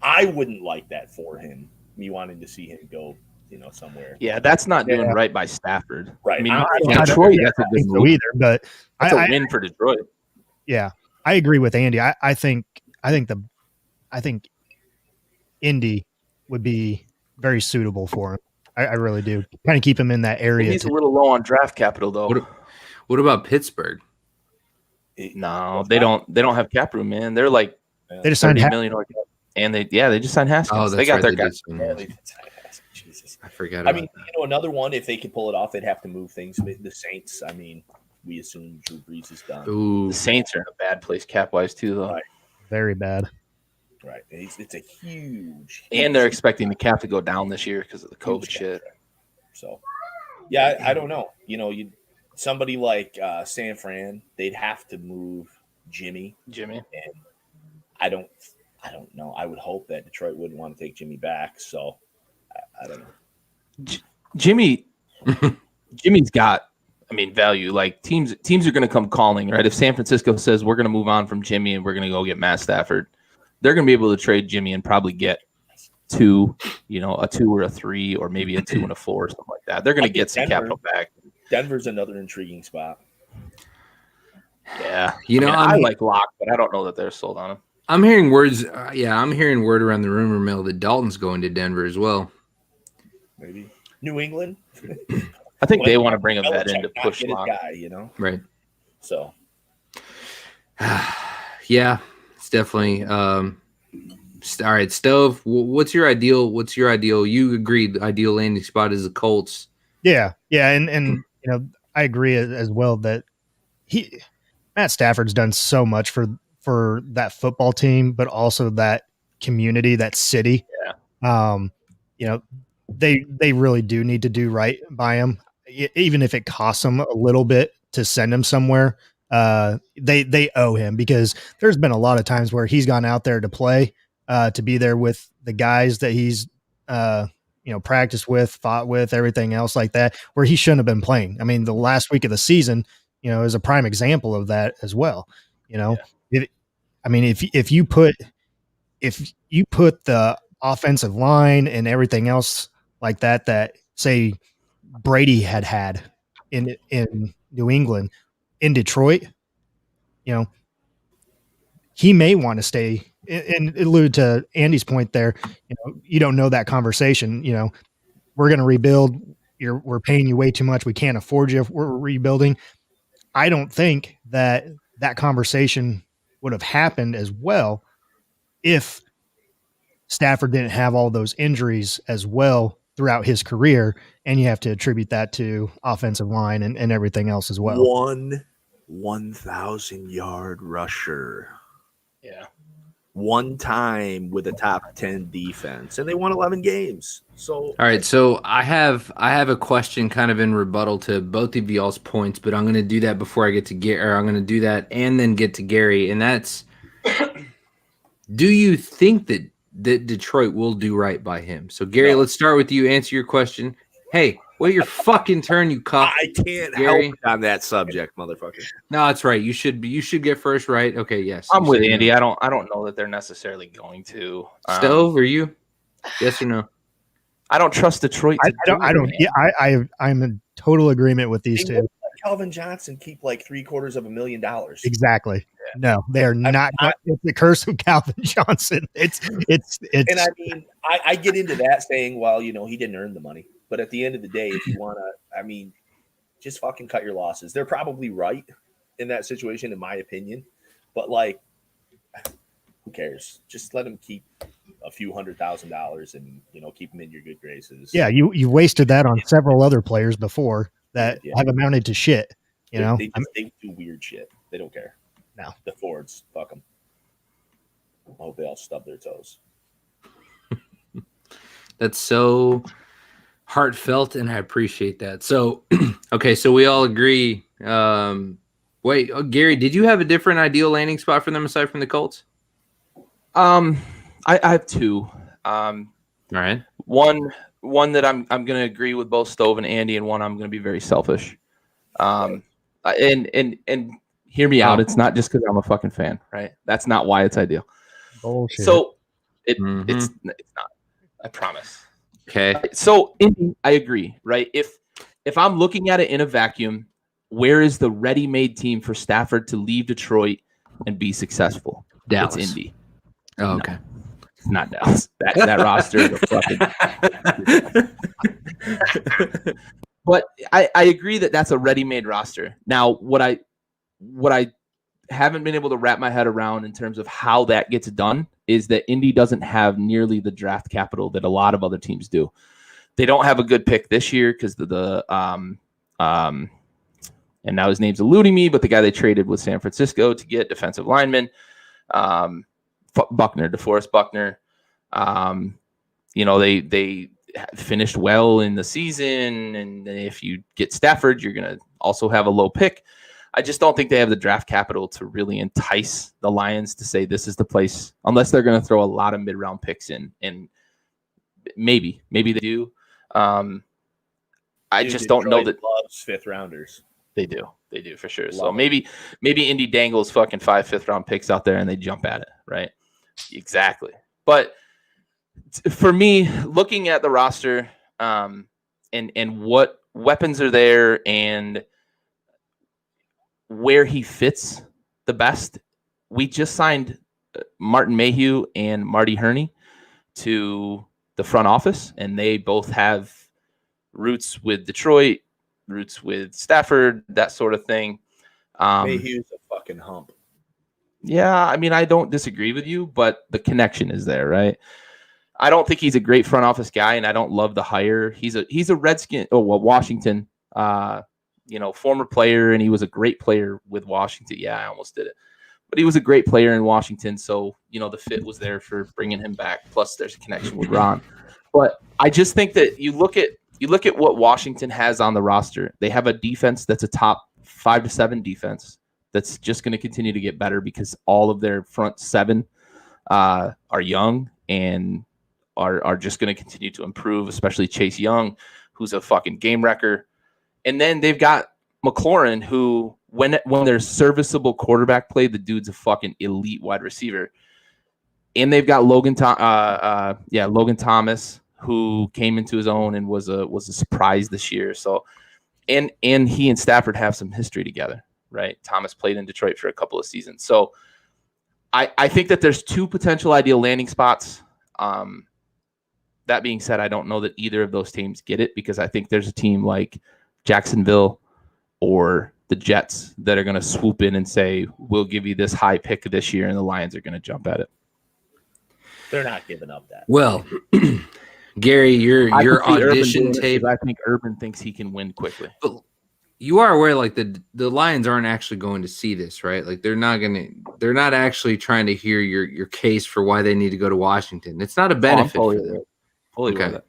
I wouldn't like that for him. Me wanting to see him go, somewhere. Yeah, that's not doing right by Stafford. Right. I mean, I Detroit, that's a good So move. either, but That's a win for Detroit. Yeah, I agree with Andy. I think Indy would be very suitable for him. I really do. Kind of keep him in that area. He's a little low on draft capital, though. What about Pittsburgh? No, they don't have cap room, man. They're like They just signed $30 million, and they just signed Haskins. Oh, that's they got right, their they guys. did. Jesus. I forgot about that. Another one, if they could pull it off, they'd have to move things. The Saints, we assume Drew Brees is done. Ooh. The Saints are in a bad place cap-wise, too, though. Right. Very bad. Right. It's a huge. And they're expecting the cap to go down this year because of the COVID shit. So, yeah, I don't know. Somebody like San Fran, they'd have to move Jimmy. Jimmy. And I don't know. I would hope that Detroit wouldn't want to take Jimmy back. So I don't know. Jimmy's got, value. Like teams are going to come calling, right? If San Francisco says we're going to move on from Jimmy and we're going to go get Matt Stafford, they're going to be able to trade Jimmy and probably get a 2 or a 3 or maybe a 2 and a 4 or something like that. They're going to get some capital back. Denver's another intriguing spot. Yeah. I like Locke, but I don't know that they're sold on him. I'm hearing words. I'm hearing word around the rumor mill that Dalton's going to Denver as well. Maybe New England. I think they want to bring a vet in to push Locke. Right. So. Yeah, it's definitely. All right, Stove. What's your ideal? You agreed. The ideal landing spot is the Colts. Yeah, and I agree as well that Matt Stafford's done so much for that football team, but also that community, that city. Yeah. They really do need to do right by him, even if it costs them a little bit to send him somewhere. They owe him, because there's been a lot of times where he's gone out there to play, to be there with the guys that he's practiced with, fought with, everything else like that, where he shouldn't have been playing. The last week of the season, is a prime example of that as well. If you put the offensive line and everything else like that say Brady had in New England, in Detroit, he may want to stay. And allude to Andy's point there, you don't know that conversation. We're going to rebuild. We're paying you way too much. We can't afford you. We're rebuilding. I don't think that conversation would have happened as well if Stafford didn't have all those injuries as well throughout his career. And you have to attribute that to offensive line and everything else as well. 1,000-yard rusher. Yeah. One time with a top 10 defense, and they won 11 games. So, all right. So I have a question kind of in rebuttal to both of y'all's points, but I'm going to do that before I get to Gary, or I'm going to do that and then get to Gary. And that's, do you think that Detroit will do right by him? So Gary, let's start with you. Answer your question. Hey, wait your fucking turn, you cuck. I can't Gary. help on that subject, motherfucker. No, that's right. You should get first, right? Okay, yes. I'm with Andy. I don't know that they're necessarily going to. Stove, are you? Yes or no? I don't trust Detroit. I'm in total agreement with these two. Calvin Johnson keep like $750,000. Exactly. Yeah. No, they are not. It's the curse of Calvin Johnson. It's. And I get into that saying, well, he didn't earn the money. But at the end of the day, if you want to, just fucking cut your losses. They're probably right in that situation, in my opinion. But, who cares? Just let them keep a few $100,000 and, keep them in your good graces. Yeah, you wasted that on several other players before that have amounted to shit. They do weird shit. They don't care. No. The Fords, fuck them. I hope they all stub their toes. That's so heartfelt, and I appreciate that. So, okay, so we all agree. Wait, Gary, did you have a different ideal landing spot for them aside from the Colts? I have two. All right. One that I'm going to agree with both Stove and Andy, and one I'm going to be very selfish. And hear me out. It's not just because I'm a fucking fan, right? That's not why it's ideal. Bullshit. So it's not. I promise. Okay. So Indy, I agree, right? If I'm looking at it in a vacuum, where is the ready-made team for Stafford to leave Detroit and be successful? Dallas. It's Indy. Oh, okay. No, it's not Dallas. That roster is a fucking. But I agree that that's a ready-made roster. Now, what I haven't been able to wrap my head around in terms of how that gets done is that Indy doesn't have nearly the draft capital that a lot of other teams do. They don't have a good pick this year because and now his name's eluding me, but the guy they traded with San Francisco to get defensive lineman, DeForest Buckner. They finished well in the season, and if you get Stafford, you're going to also have a low pick. I just don't think they have the draft capital to really entice the Lions to say this is the place, unless they're going to throw a lot of mid-round picks in, and maybe they do. I just don't know that loves fifth rounders. They do for sure. So maybe Indy dangles fucking 5 fifth-round picks out there and they jump at it, right? Exactly. But for me, looking at the roster and what weapons are there and where he fits the best, we just signed Martin Mayhew and Marty Herney to the front office, and they both have roots with Detroit, roots with Stafford, that sort of thing. Mayhew's a fucking hump. Yeah, I mean, I don't disagree with you, but the connection is there, right? I don't think he's a great front office guy, and I don't love the hire. He's a Redskin, Washington, former player, and he was a great player with Washington. Yeah, I almost did it. But he was a great player in Washington, so, the fit was there for bringing him back. Plus, there's a connection with Ron. But I just think that you look at what Washington has on the roster. They have a defense that's a top 5 to 7 defense that's just going to continue to get better because all of their front 7 are young and are just going to continue to improve, especially Chase Young, who's a fucking game wrecker. And then they've got McLaurin, who when there's serviceable quarterback play, the dude's a fucking elite wide receiver. And they've got Logan Thomas, who came into his own and was a surprise this year. So, and he and Stafford have some history together, right? Thomas played in Detroit for a couple of seasons. So I think that there's 2 potential ideal landing spots. That being said, I don't know that either of those teams get it because I think there's a team like Jacksonville or the Jets that are going to swoop in and say, we'll give you this high pick this year, and the Lions are going to jump at it. They're not giving up that. Well, Gary, your audition tape. I think Urban thinks he can win quickly. But you are aware, like the Lions aren't actually going to see this, right? Like they're not actually trying to hear your case for why they need to go to Washington. It's not a benefit for them. Okay. All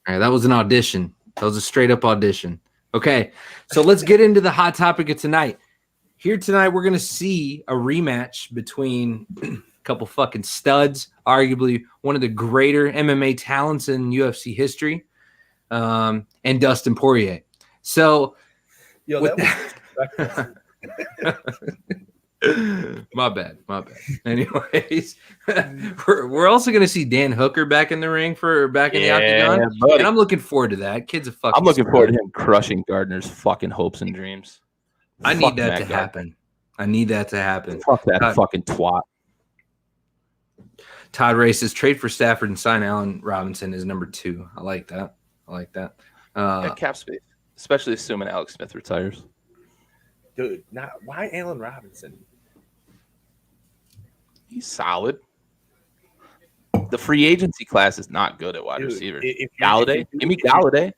right, that was an audition. That was a straight up audition. Okay, so let's get into the hot topic of tonight. Here tonight, we're going to see a rematch between a couple fucking studs, arguably one of the greater MMA talents in UFC history, and Dustin Poirier. So, my bad. Anyways, we're also going to see Dan Hooker back in the ring in the octagon, buddy. and I'm looking forward to that. Kid's a fucking. I'm looking forward to him crushing Gardner's fucking hopes and dreams. I need that to happen. Fuck that fucking twat. Todd races trade for Stafford and sign Allen Robinson is number 2. I like that. Cap space, especially assuming Alex Smith retires. Dude, why Allen Robinson? He's solid. The free agency class is not good at wide receiver. Galladay? Give me Galladay.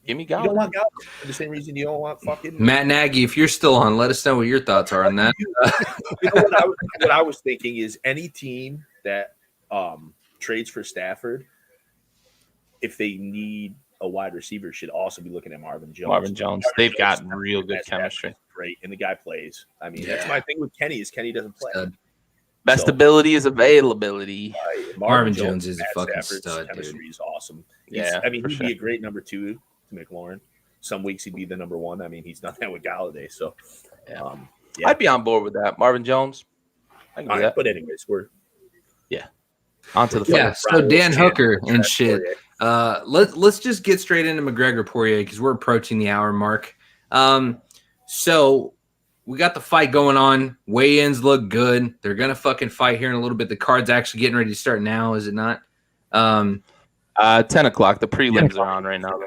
Give me Galladay. You don't want Galladay for the same reason you don't want fucking Matt Nagy. If you're still on, let us know what your thoughts are on that. What I was thinking is any team that trades for Stafford, if they need a wide receivers should also be looking at Marvin Jones. They've got real good chemistry. Great, and the guy plays. I mean, that's my thing with Kenny is Kenny doesn't play. Best ability is availability. Marvin Jones is a fucking Stafford's stud, chemistry dude. is awesome. He'd be a great number 2 to McLaurin. Some weeks he'd be the number 1. I mean, he's done that with Galladay. So, I'd be on board with that. Marvin Jones. I can do that. But anyways, on to the fight. Yeah, so Dan Hooker and shit. Let's just get straight into McGregor Poirier because we're approaching the hour mark. So we got the fight going on. Weigh-ins look good. They're gonna fucking fight here in a little bit. The card's actually getting ready to start now, is it not? 10 o'clock. The prelims are on right now.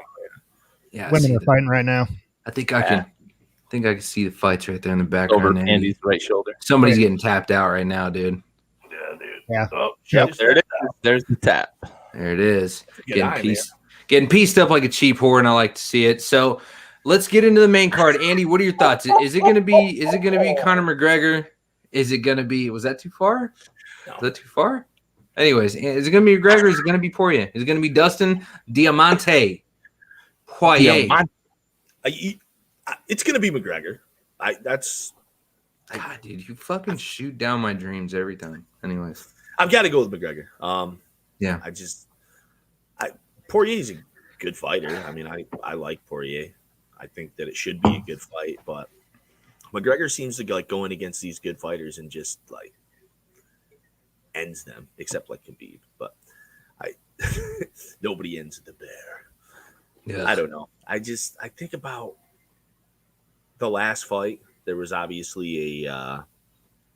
Yeah, women are fighting right now. I think I can see the fights right there in the background. Over Andy's right shoulder. Somebody's getting tapped out right now, dude. Yeah, dude. Yeah. Oh, yep, there it is. There's the tap. There it is. Getting pieced up like a cheap whore, and I like to see it. So let's get into the main card. Andy, what are your thoughts? Is it gonna be Conor McGregor? Is it gonna be? Was that too far? No. Was that too far? Anyways, is it gonna be McGregor? Is it gonna be Poirier? Is it gonna be Dustin Diamante Poirier? It's gonna be McGregor. God, dude, you fucking shoot down my dreams every time. Anyways, I've got to go with McGregor. Yeah. Poirier's a good fighter. I mean, I like Poirier. I think that it should be a good fight, but McGregor seems to like going against these good fighters and just like ends them, except like Khabib. But nobody ends the bear. Yes. I don't know. I think about the last fight. There was obviously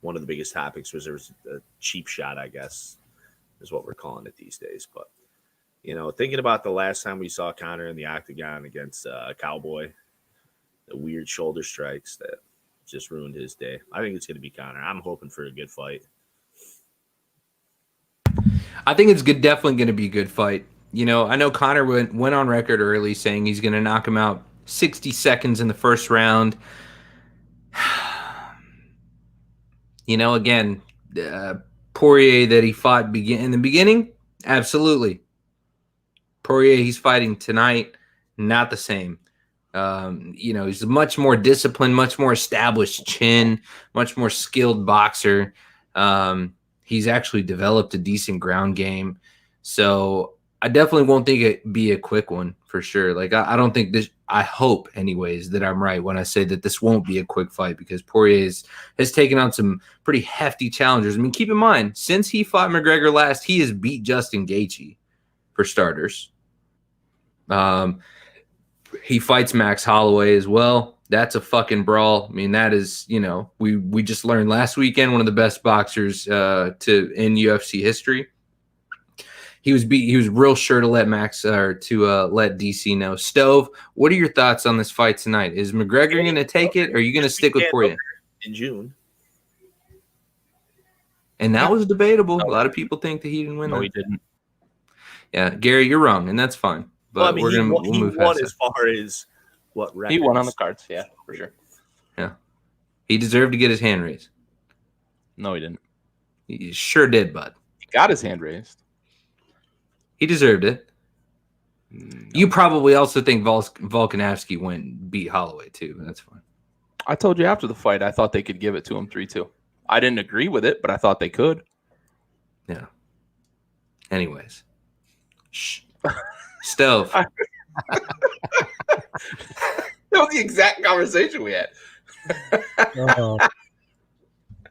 one of the biggest topics was there was a cheap shot, I guess, is what we're calling it these days. But thinking about the last time we saw Conor in the octagon against Cowboy, the weird shoulder strikes that just ruined his day. I think it's going to be Conor. I'm hoping for a good fight. I think it's definitely going to be a good fight. I know Conor went on record early saying he's going to knock him out 60 seconds in the first round. Again, Poirier that he fought in the beginning, absolutely. Poirier he's fighting tonight, not the same. He's a much more disciplined, much more established chin, much more skilled boxer. He's actually developed a decent ground game. So I definitely won't think it'd be a quick one for sure. Like, I don't think this, I hope anyways that I'm right when I say that this won't be a quick fight because Poirier has taken on some pretty hefty challengers. I mean, keep in mind, since he fought McGregor last, he has beat Justin Gaethje for starters. He fights Max Holloway as well. That's a fucking brawl. I mean, that is, we just learned last weekend one of the best boxers in UFC history. He was real sure to let let DC know. Stove, what are your thoughts on this fight tonight? Is McGregor going to take it, or are you going to stick with Poirier? In June. And that was debatable. A lot of people think that he didn't win. No, he didn't. Yeah, Gary, you're wrong, and that's fine. But we'll move past as far as what records. He won on the cards, yeah, for sure. Yeah. He deserved to get his hand raised. No, he didn't. He sure did, bud. He got his hand raised. He deserved it. No. You probably also think Volkanovski went and beat Holloway too. That's fine. I told you after the fight, I thought they could give it to him 3-2. I didn't agree with it, but I thought they could. Yeah. Anyways. Shh. Stove. That was the exact conversation we had.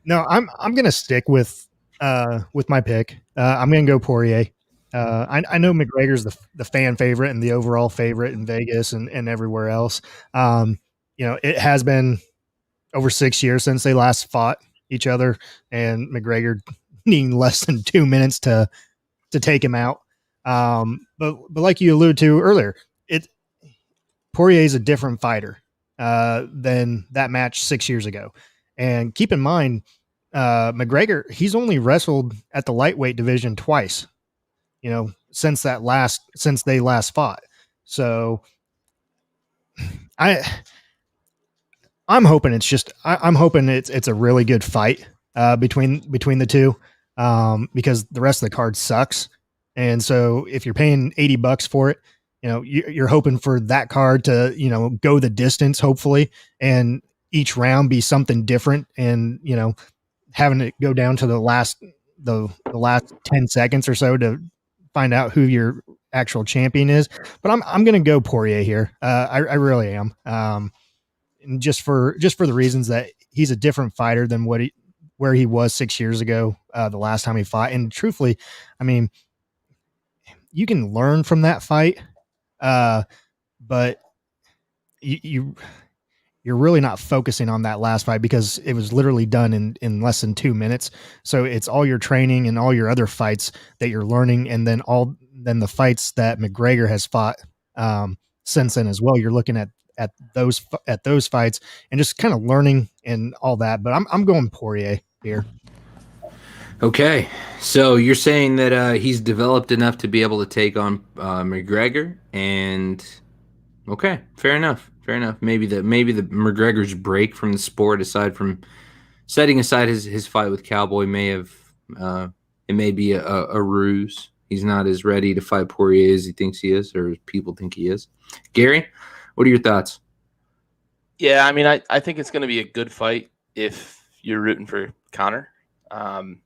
No, I'm gonna stick with my pick. I'm gonna go Poirier. I know McGregor's the fan favorite and the overall favorite in Vegas and everywhere else. It has been over 6 years since they last fought each other, and McGregor needing less than 2 minutes to take him out. But like you alluded to earlier, Poirier is a different fighter than that match 6 years ago. And keep in mind, McGregor, he's only wrestled at the lightweight division twice, since they last fought. So I'm hoping it's a really good fight between the two, because the rest of the card sucks. And so if you're paying $80 for it, you're hoping for that card to, go the distance, hopefully, and each round be something different, and, having it go down to the last 10 seconds or so to find out who your actual champion is. But I'm going to go Poirier here. I really am. And just for the reasons that he's a different fighter than where he was 6 years ago, the last time he fought. And truthfully, I mean, you can learn from that fight, but you're really not focusing on that last fight because it was literally done in less than 2 minutes. So it's all your training and all your other fights that you're learning. And then the fights that McGregor has fought since then as well. You're looking at those fights and just kind of learning and all that. But I'm going Poirier here. Okay. So you're saying that he's developed enough to be able to take on McGregor, and okay, fair enough. Maybe the McGregor's break from the sport, aside from setting aside his fight with Cowboy, it may be a ruse. He's not as ready to fight Poirier as he thinks he is, or people think he is. Gary, what are your thoughts? Yeah, I mean, I think it's going to be a good fight if you're rooting for Conor. I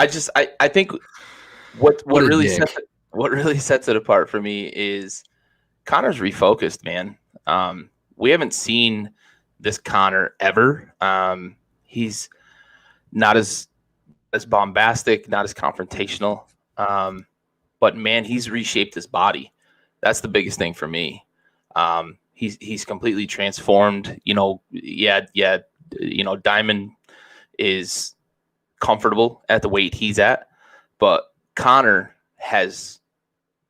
think what really sets it apart for me is Conor's refocused, man. We haven't seen this Conor ever. He's not as bombastic, not as confrontational. But man, he's reshaped his body. That's the biggest thing for me. He's completely transformed. Diamond is comfortable at the weight he's at, but Conor has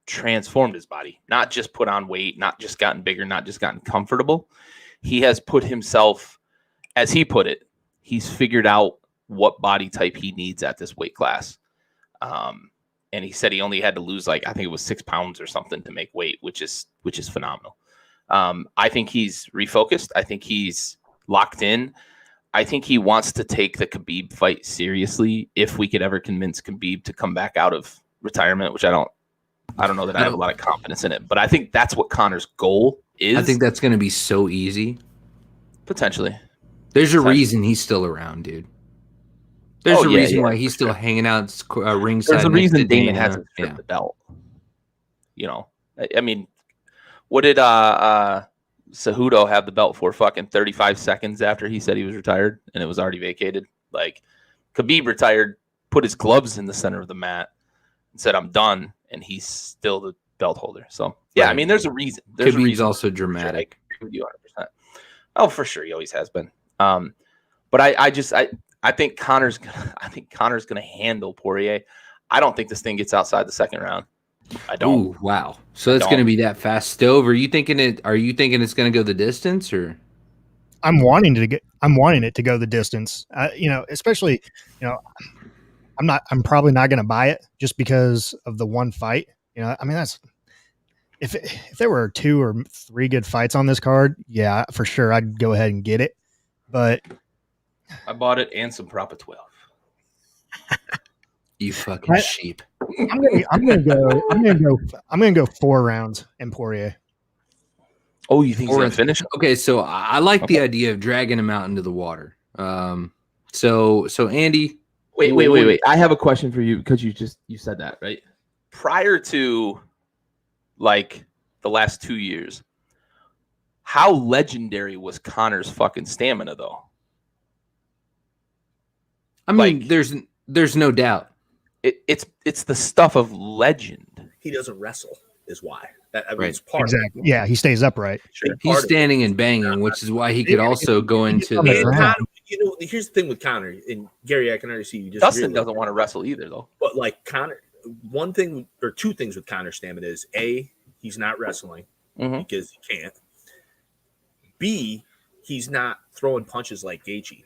transformed his body, not just put on weight, not just gotten bigger, not just gotten comfortable. He has put himself, as he put it, he's figured out what body type he needs at this weight class. And he said he only had to lose, I think it was 6 pounds or something to make weight, which is phenomenal. I think he's refocused. I think he's locked in. I think he wants to take the Khabib fight seriously. If we could ever convince Khabib to come back out of retirement, which I don't know that I have a lot of confidence in it, but I think that's what Conor's goal is. I think that's going to be so easy. Potentially. There's a reason he's still around, dude. There's a reason why he's still hanging out ringside. There's a reason Dana hasn't stripped the belt. I mean, what did Cejudo have the belt for fucking 35 seconds after he said he was retired and it was already vacated? Khabib retired, put his gloves in the center of the mat and said, "I'm done," and he's still the belt holder. So yeah, right. I mean, there's a reason. Khabib's also dramatic. I agree with you 100%. Oh, for sure, he always has been. But I think Conor's gonna handle Poirier. I don't think this thing gets outside the second round. I don't. Ooh, wow. So it's going to be that fast stove. Are you thinking it's going to go the distance, or? I'm wanting it to go the distance. Especially, I'm probably not going to buy it just because of the one fight. I mean, that's if there were 2 or 3 good fights on this card, yeah, for sure I'd go ahead and get it. But I bought it and some Propa 12. You fucking sheep. I'm gonna go 4 rounds in Poirier. Oh, you think he's gonna finish? Okay, so I like the idea of dragging him out into the water. So Andy, wait. I have a question for you because you said that, right? Prior to the last 2 years, how legendary was Conor's fucking stamina though? I mean, there's no doubt. It's the stuff of legend. He doesn't wrestle, is why. Right. It's part exactly. Yeah, he stays upright. Sure. He's standing and banging, which is why he could also go into the. Conor, here's the thing with Conor, and Gary, I can already see you just. Dustin doesn't want to wrestle either, though. But Conor, one thing or 2 things with Conor's stamina is A, he's not wrestling because he can't. B, he's not throwing punches like Gaethje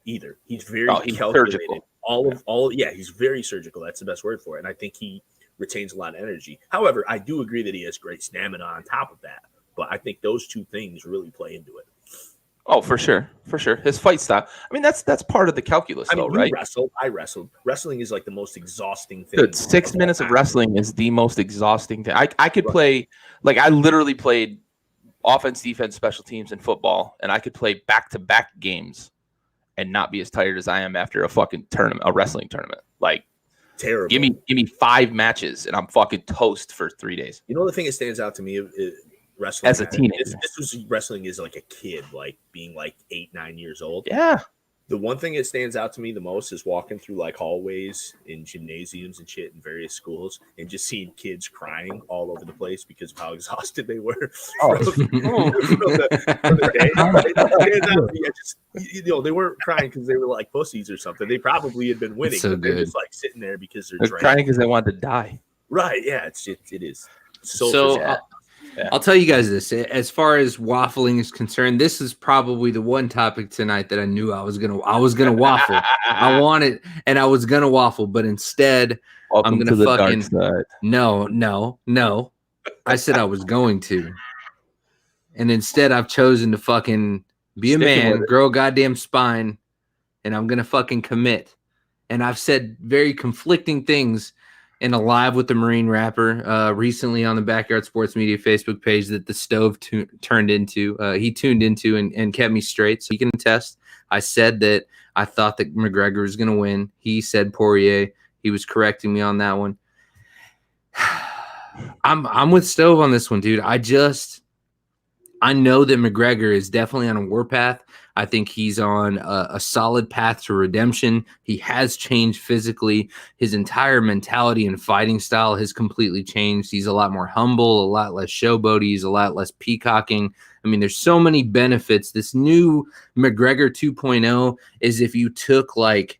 either. He's very calculated. Surgical. He's very surgical. That's the best word for it. And I think he retains a lot of energy. However, I do agree that he has great stamina on top of that. But I think those 2 things really play into it. Oh, for sure. His fight style. I mean, that's part of the calculus, though, right? I wrestled. Wrestling is like the most exhausting thing. Dude, 6 minutes of wrestling is the most exhausting thing. I could play, like, I literally played offense, defense, special teams, and football, and I could play back-to-back games and not be as tired as I am after a fucking tournament, a wrestling tournament. Like, terrible. Give me 5 matches, and I'm fucking toast for 3 days. You know, the thing that stands out to me is wrestling as a teenager. This was wrestling as like a kid, like being like 8, 9 years old. Yeah. The one thing that stands out to me the most is walking through like hallways in gymnasiums and shit in various schools and just seeing kids crying all over the place because of how exhausted they were from the day. You know, they weren't crying because they were like pussies or something. They probably had been winning. So they're just like sitting there because they're crying because they wanted to die. Right. Yeah. It is. So I'll tell you guys this. As far as waffling is concerned, this is probably the one topic tonight that I knew I was gonna waffle. I wanted, and I was gonna waffle, but instead I'm gonna fucking no. I said I was going to, and instead I've chosen to fucking be a man, grow a goddamn spine, and I'm gonna fucking commit. And I've said very conflicting things in a live with the Marine rapper recently on the Backyard Sports Media Facebook page that the stove tuned into and kept me straight. So he can attest. I said that I thought that McGregor was going to win. He said Poirier. He was correcting me on that one. I'm with Stove on this one, dude. I know that McGregor is definitely on a warpath. I think he's on a solid path to redemption. He has changed physically. His entire mentality and fighting style has completely changed. He's a lot more humble, a lot less showboaty. He's a lot less peacocking. I mean, there's so many benefits. This new McGregor 2.0 is if you took, like,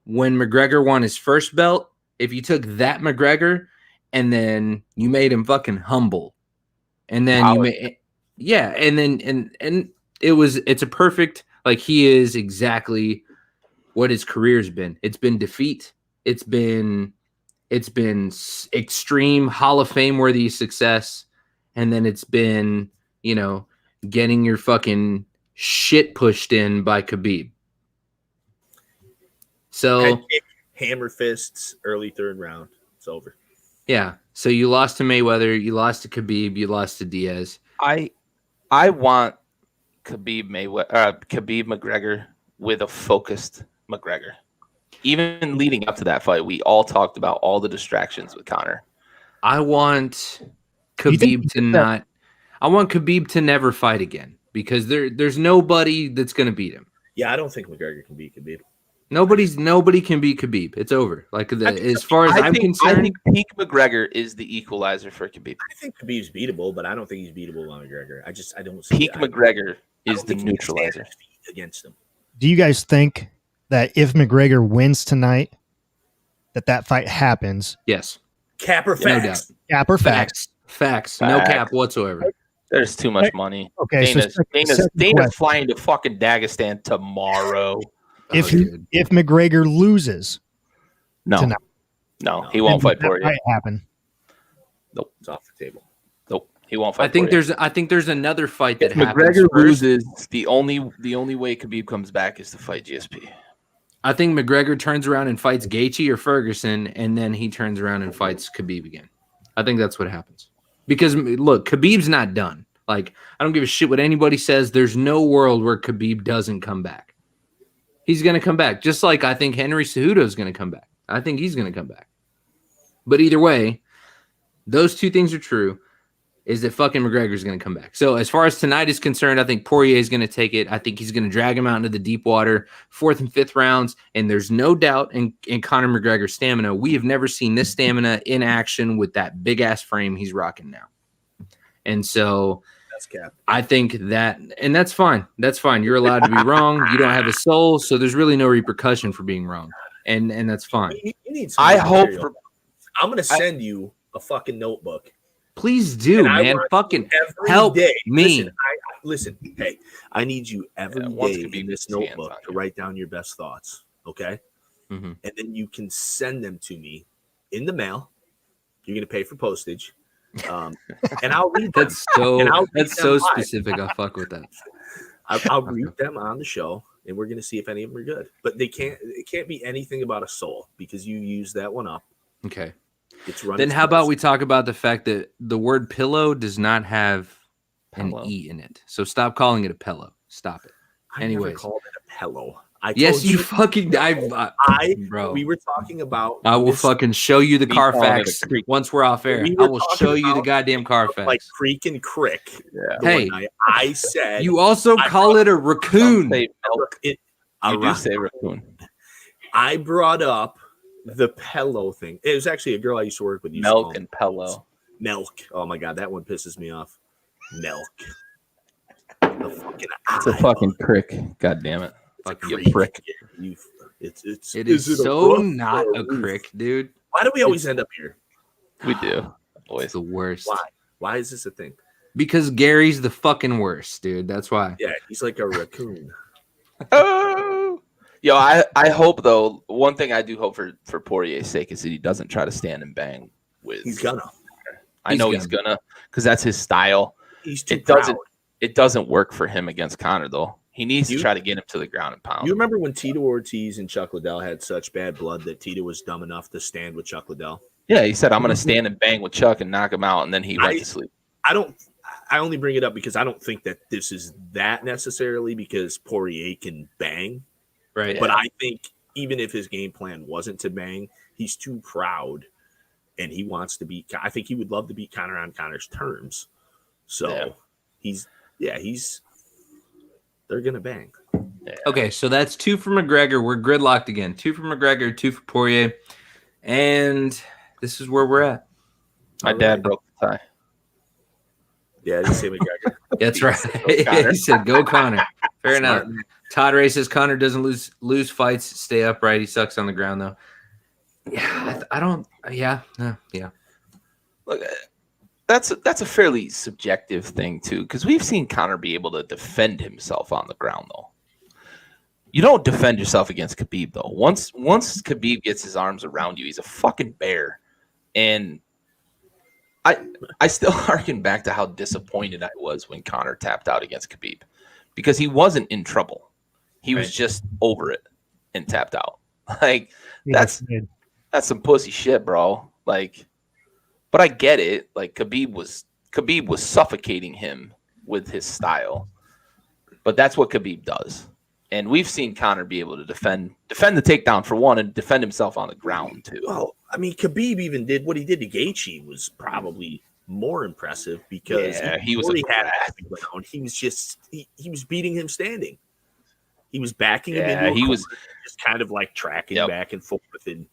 when McGregor won his first belt, if you took that McGregor and then you made him fucking humble. And then it's a perfect, like, he is exactly what his career's been. It's been defeat. It's been extreme Hall of Fame worthy success. And then it's been, you know, getting your fucking shit pushed in by Khabib. So head kick, hammer fists, early third round. It's over. Yeah. So you lost to Mayweather, you lost to Khabib, you lost to Diaz. I want Khabib McGregor with a focused McGregor. Even leading up to that fight, we all talked about all the distractions with Conor. I want Khabib to never fight again because there's nobody that's going to beat him. Yeah, I don't think McGregor can beat Khabib. Nobody can beat Khabib. It's over. Like as far as I'm concerned, I think peak McGregor is the equalizer for Khabib. I think Khabib's beatable, but I don't think he's beatable by McGregor. I don't see peak McGregor is the neutralizer against him. Do you guys think that if McGregor wins tonight, that fight happens? Yes. Cap or facts? No doubt. Cap or facts? Facts. No cap whatsoever. There's too much money. Okay, Dana's flying to fucking Dagestan tomorrow. If McGregor loses tonight, no, he won't fight for you. Might happen. Nope, it's off the table. Nope, he won't fight. I think there's another fight that happens. McGregor loses. The only way Khabib comes back is to fight GSP. I think McGregor turns around and fights Gaethje or Ferguson, and then he turns around and fights Khabib again. I think that's what happens. Because look, Khabib's not done. Like, I don't give a shit what anybody says. There's no world where Khabib doesn't come back. He's going to come back, just like I think Henry Cejudo is going to come back. I think he's going to come back. But either way, those two things are true, is that fucking McGregor is going to come back. So as far as tonight is concerned, I think Poirier is going to take it. I think he's going to drag him out into the deep water, 4th and 5th rounds, and there's no doubt in Conor McGregor's stamina. We have never seen this stamina in action with that big-ass frame he's rocking now. And so I think that, and that's fine. That's fine. You're allowed to be wrong. You don't have a soul, so there's really no repercussion for being wrong, and that's fine. You need I'm going to send you a fucking notebook. Please do, man. Fucking help me. Listen, hey, I need you every day in this notebook to write down your best thoughts, okay? Mm-hmm. And then you can send them to me in the mail. You're going to pay for postage. And I'll read them. That's so specific. I'll fuck with that. I'll read them on the show, and we're going to see if any of them are good. But it can't be anything about a soul because you used that one up. Okay. It's run. Then how about we talk about the fact that the word pillow does not have an E in it. So stop calling it a pillow. Stop it. Anyways, never called it a pillow. Yes, you fucking bro. We were talking about. I will fucking show you the Carfax once we're off air. I will show you the goddamn Carfax. Like creek and crick. Yeah. Hey, I said you also call it a raccoon. You do say raccoon. I brought up the pillow thing. It was actually a girl I used to work with. Milk and pillow. Milk. Oh my god, that one pisses me off. Milk. The fucking it's a fucking crick. God damn it. Fucking prick. It is so not a crick, dude. Why do we always end up here? We do. Always the worst. Why? Why is this a thing? Because Gary's the fucking worst, dude. That's why. Yeah, he's like a raccoon. Oh. Yo, I hope though. One thing I do hope for Poirier's sake is that he doesn't try to stand and bang with. He's gonna. I know he's gonna because that's his style. He's too proud. It doesn't work for him against Connor though. He needs to try to get him to the ground and pound. You remember when Tito Ortiz and Chuck Liddell had such bad blood that Tito was dumb enough to stand with Chuck Liddell? Yeah, he said, "I'm going to stand and bang with Chuck and knock him out," and then he went to sleep. I only bring it up because I don't think that this is that necessarily because Poirier can bang. Right. But I think even if his game plan wasn't to bang, he's too proud and he wants to beat. I think he would love to beat Connor on Connor's terms. So they're going to bang. Yeah. Okay, so that's 2 for McGregor. We're gridlocked again. 2 for McGregor, 2 for Poirier. And this is where we're at. My dad broke the tie. Yeah, did you say McGregor? That's right. He said, go Connor. Fair enough. Todd Ray says Connor doesn't lose fights. Stay upright. He sucks on the ground, though. Yeah, I don't. Yeah. Look, that's a fairly subjective thing, too, because we've seen Connor be able to defend himself on the ground, though. You don't defend yourself against Khabib, though. Once Khabib gets his arms around you, he's a fucking bear. And I still harken back to how disappointed I was when Connor tapped out against Khabib because he wasn't in trouble. He was just over it and tapped out. Like, that's some pussy shit, bro. Like, but I get it. Like, Khabib was suffocating him with his style. But that's what Khabib does. And we've seen Connor be able to defend the takedown for one and defend himself on the ground too. Well, I mean, Khabib even did what he did to Gaethje was probably more impressive because he was ground. He was just he was beating him standing. He was backing him into he was just kind of like tracking back and forth. And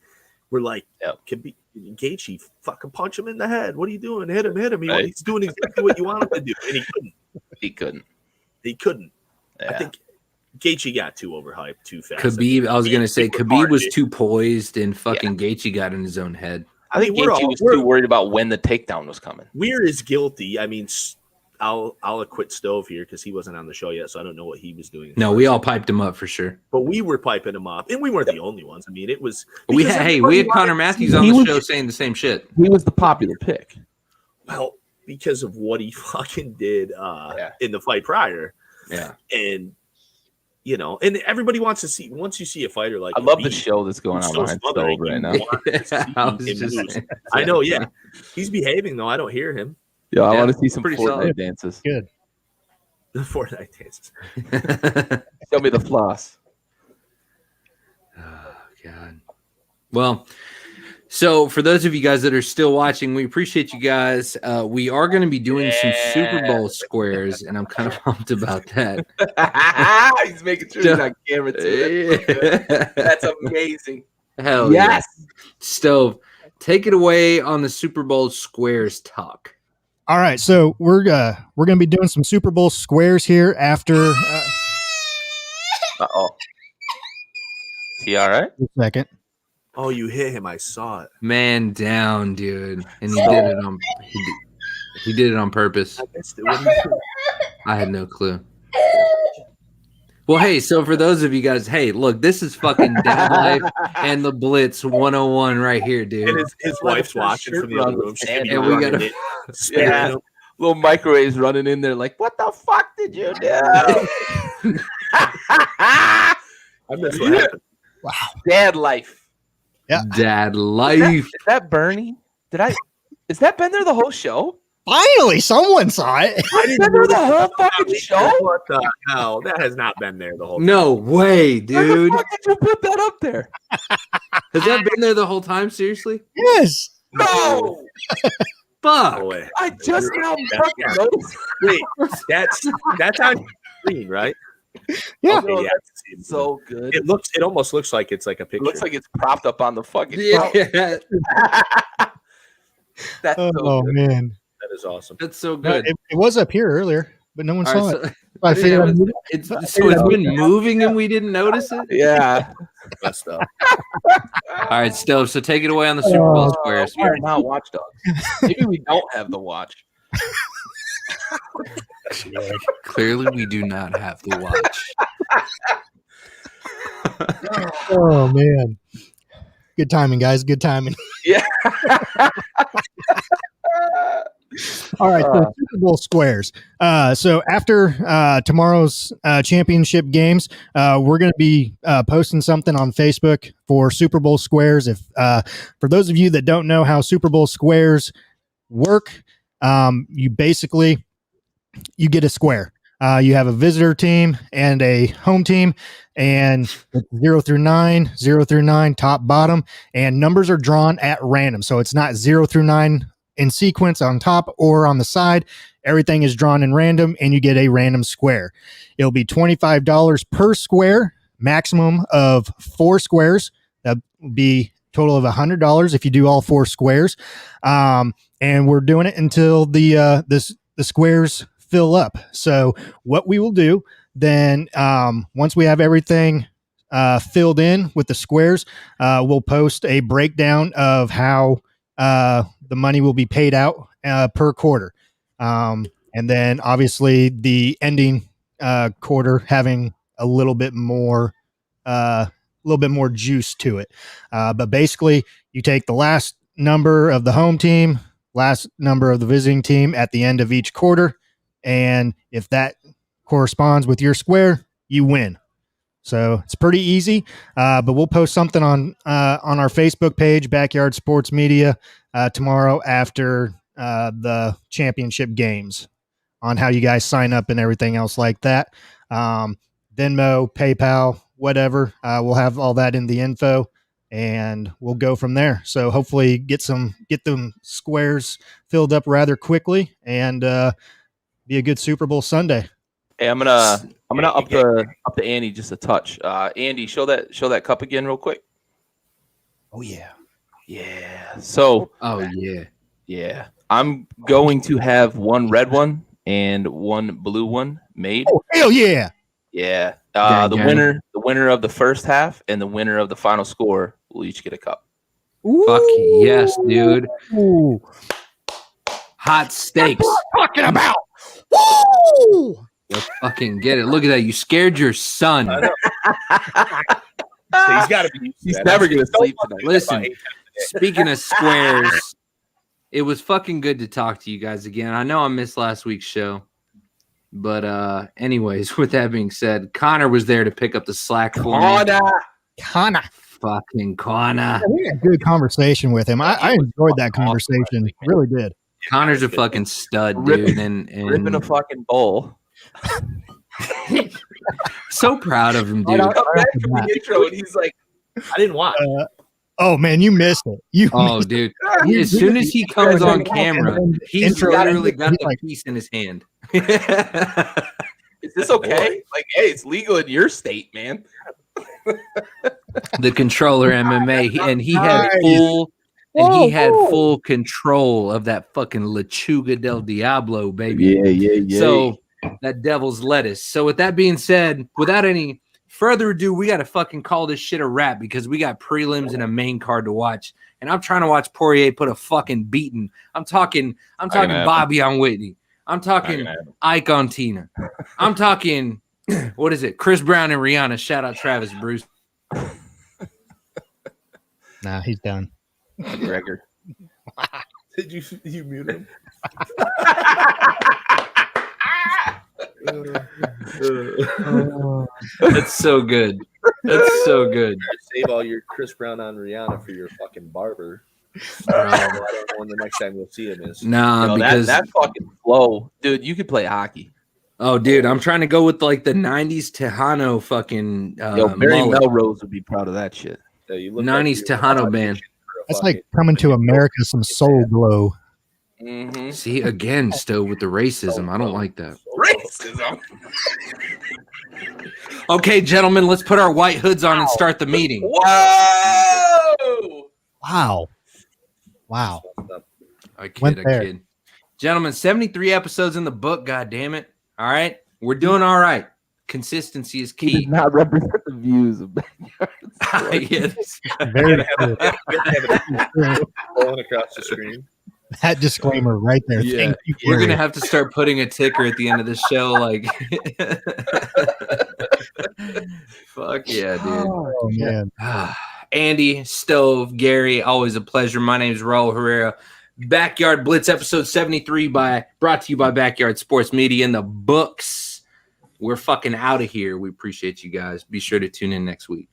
we're like, Khabib, Gaethje, fucking punch him in the head. What are you doing? Hit him. Right. He's doing exactly what you want him to do. And he couldn't. Yeah. I think Gaethje got too overhyped too fast. Khabib, I was going to say, Khabib was too poised and fucking Gaethje got in his own head. I think Gaethje was too worried about when the takedown was coming. Weir is guilty. I mean, I'll acquit Stove here because he wasn't on the show yet, so I don't know what he was doing. No, we all piped him up for sure. But we were piping him up, and we weren't the only ones. I mean, it was. We had Connor Matthews on the show saying the same shit. He was the popular pick. Well, because of what he fucking did in the fight prior. Yeah. And, you know, and everybody wants to see, once you see a fighter like I love the show that's going on behind Stove right now. I know, yeah. He's behaving, though. I don't hear him. Yeah, I want to see some Fortnite dances. Good. The Fortnite dances. Show me the floss. Oh, God. Well, so for those of you guys that are still watching, we appreciate you guys. We are going to be doing some Super Bowl squares, and I'm kind of pumped about that. He's making sure he's on camera too. That's amazing. Hell yes. Yeah. Stove, take it away on the Super Bowl squares talk. All right, so we're gonna be doing some Super Bowl squares here after. Uh-oh. Is he all right? A second. Oh, you hit him! I saw it. Man down, dude, and he did it on. He did it on purpose. I missed it. What did you do? I had no clue. Well, hey, so for those of you guys, hey, look, this is fucking Dad Life and the Blitz 101 right here, dude. And his wife's watching from the other room. And we got little microwaves running in there like, what the fuck did you do? I miss what happened. Wow. Dad life. Yeah. Dad life. Is that Bernie? Is that been there the whole show? Finally, someone saw it. I didn't know the whole fucking show. What the hell? That has not been there the whole time. No way, Why the dude. fuck did you put that up there? Has that been there the whole time? Seriously? Yes. No, Fuck. No way. I just now fucking noticed. Wait, that's on screen, right? Yeah. Okay, No, yeah. that's so good. It almost looks like it's like a It picture. looks like it's propped up on the fucking phone. Yeah, That's so Oh good. man. That is awesome. that's so No, good. it was up here earlier, but no one All saw right, it. I figured I'd move it. it's been moving and we didn't notice it. Yeah. Messed up. All right, Stove. So take it away on the Super Bowl squares. We are not watchdogs. Maybe we don't have the watch. Clearly, we do not have the watch. Oh man. Good timing, guys. Good timing. Yeah. All right, so Super Bowl squares. So after tomorrow's championship games, we're going to be posting something on Facebook for Super Bowl squares. If for those of you that don't know how Super Bowl squares work, you get a square. You have a visitor team and a home team, and it's 0 through 9, top, bottom, and numbers are drawn at random. So it's not 0 through 9 in sequence on top or on the side. Everything is drawn in random, and you get a random square. It'll be $25 per square, maximum of 4 squares. That would be total of $100 if you do all 4 squares. And we're doing it until the squares fill up. So what we will do then, once we have everything filled in with the squares, we'll post a breakdown of how the money will be paid out per quarter. And then obviously the ending quarter having a little bit more juice to it. But basically you take the last number of the home team, last number of the visiting team at the end of each quarter. And if that corresponds with your square, you win. So it's pretty easy, but we'll post something on our Facebook page, Backyard Sports Media, tomorrow after the championship games on how you guys sign up and everything else like that. Venmo, PayPal, whatever. We'll have all that in the info, and we'll go from there. So hopefully get them squares filled up rather quickly, and be a good Super Bowl Sunday. Hey, I'm gonna up the ante just a touch. Andy, show that cup again real quick. Oh yeah. Yeah. So yeah. I'm going to have one red one and one blue one made. Oh hell yeah. Yeah. Gang. The winner of the first half and the winner of the final score will each get a cup. Fuck yes, dude. Ooh. Hot steaks. Talking about. Woo! Let's fucking get it. Look at that. You scared your son. He's got to be. He's never gonna sleep tonight. Listen, speaking of squares, it was fucking good to talk to you guys again. I know I missed last week's show, but anyways, with that being said, Connor was there to pick up the slack for me. Connor. Fucking Connor. We had a good conversation with him. I enjoyed that conversation. Really did. Connor's a fucking stud, dude, and Ripping a fucking bowl. so proud of him, dude. Come back from the intro and he's like, I didn't watch. Oh man, you missed it. Oh, dude! As soon as he comes on camera, he's literally got the piece in his hand. "Is this okay? Like, hey, it's legal in your state, man." The controller MMA, and he had full control of that fucking Lechuga del Diablo, baby. Yeah. So that devil's lettuce. So with that being said, without any further ado, we got to fucking call this shit a wrap because we got prelims and a main card to watch. And I'm trying to watch Poirier put a fucking beating. I'm talking Bobby on Whitney. I'm talking Ike on Tina. I'm talking, what is it? Chris Brown and Rihanna. Shout out Travis Bruce. Nah, he's done. McGregor. Did you mute him? That's so good. That's so good. Save all your Chris Brown on Rihanna for your fucking barber. Bro. I don't know when the next time we'll see him is. Nah, Yo, because that fucking flow, dude. You could play hockey. oh, dude, I'm trying to go with like the '90s Tejano fucking Yo, Barry mullet. Melrose would be proud of that shit. So you look 90s you were Tejano auditioning band. for a That's fucking- like coming to America, some Soul Glow. Mm-hmm. See again, Stowe with the racism. I don't like that. Racism. Okay, gentlemen, let's put our white hoods on and start the meeting. Whoa! Wow. Wow. I Went kid, there. Gentlemen, 73 episodes in the book. God damn it! All right, we're doing all right. Consistency is He key. did not represent the views of backyard. Yes. Very good. Rolling across the screen. That disclaimer right there. Yeah, Thank you, we're Gary. gonna have to start putting a ticker at the end of the show. Like, fuck yeah, dude. Oh, man. Andy, Stove, Gary, always a pleasure. My name is Raul Herrera. Backyard Blitz episode 73 brought to you by Backyard Sports Media in the books. We're fucking out of here. We appreciate you guys. Be sure to tune in next week.